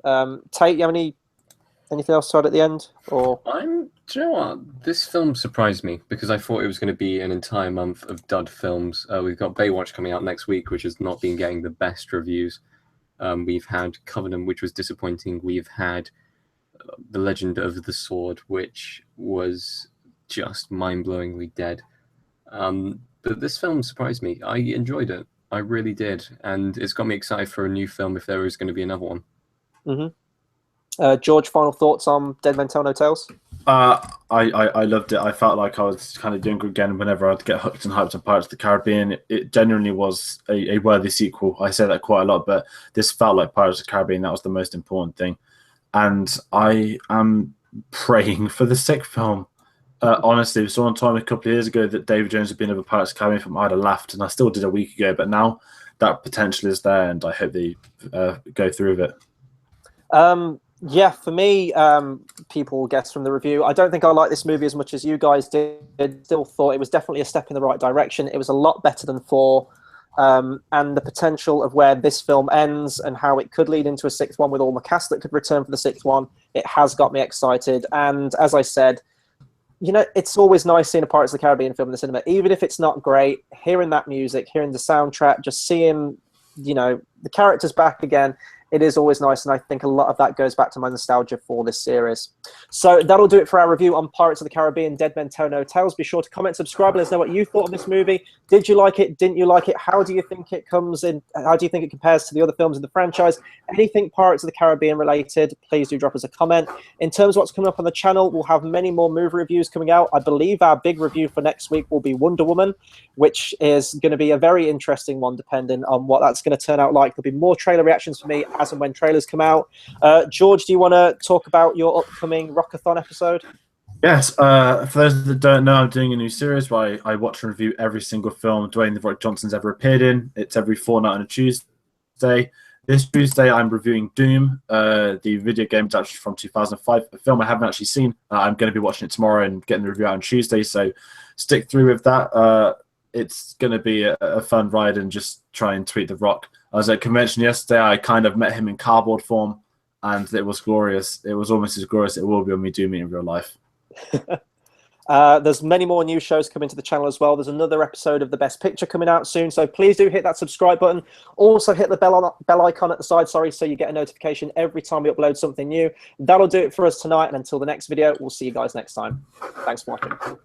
Tate, you have anything else to add at the end? Or Do you know what? This film surprised me because I thought it was going to be an entire month of dud films. We've got Baywatch coming out next week, which has not been getting the best reviews. We've had Covenant, which was disappointing. We've had The Legend of the Sword, which was just mind-blowingly dead. But this film surprised me. I enjoyed it. I really did. And it's got me excited for a new film if there is going to be another one. George, final thoughts on Dead Men Tell No Tales? I loved it. I felt like I was kind of younger again whenever I'd get hooked and hyped on Pirates of the Caribbean. It genuinely was a worthy sequel. I say that quite a lot, but this felt like Pirates of the Caribbean. That was the most important thing. And I am praying for the 6th film. Honestly, someone told me a couple of years ago that David Jones had been of a Pirates of the Caribbean film. I'd have laughed, and I still did a week ago. But now that potential is there, and I hope they go through with it. Yeah, for me, people will guess from the review, I don't think I like this movie as much as you guys did. Still thought it was definitely a step in the right direction. It was a lot better than 4. And the potential of where this film ends and how it could lead into a 6th one with all the cast that could return for the 6th one, it has got me excited. And as I said, you know, it's always nice seeing a Pirates of the Caribbean film in the cinema, even if it's not great, hearing that music, hearing the soundtrack, just seeing, you know, the characters back again. It is always nice, and I think a lot of that goes back to my nostalgia for this series. So that'll do it for our review on Pirates of the Caribbean, Dead Men Tell No Tales. Be sure to comment, subscribe, and let us know what you thought of this movie. Did you like it? Didn't you like it? How do you think it comes in? How do you think it compares to the other films in the franchise? Anything Pirates of the Caribbean related, please do drop us a comment. In terms of what's coming up on the channel, we'll have many more movie reviews coming out. I believe our big review for next week will be Wonder Woman, which is going to be a very interesting one, depending on what that's going to turn out like. There'll be more trailer reactions for me as and when trailers come out. George, do you want to talk about your upcoming Rockathon episode? Yes. For those that don't know, I'm doing a new series where I watch and review every single film Dwayne "The Rock" Johnson's ever appeared in. It's every fortnight on a Tuesday. This Tuesday, I'm reviewing Doom, the video game adaptation from 2005, a film I haven't actually seen. I'm going to be watching it tomorrow and getting the review out on Tuesday, so stick through with that. It's going to be a fun ride and just try and tweet The Rock. I was at a convention yesterday. I kind of met him in cardboard form, and it was glorious. It was almost as glorious as it will be when we do meet in real life. There's many more new shows coming to the channel as well. There's another episode of The Best Picture coming out soon, so please do hit that subscribe button. Also hit the bell icon at the side, so you get a notification every time we upload something new. That'll do it for us tonight, and until the next video, we'll see you guys next time. Thanks for watching.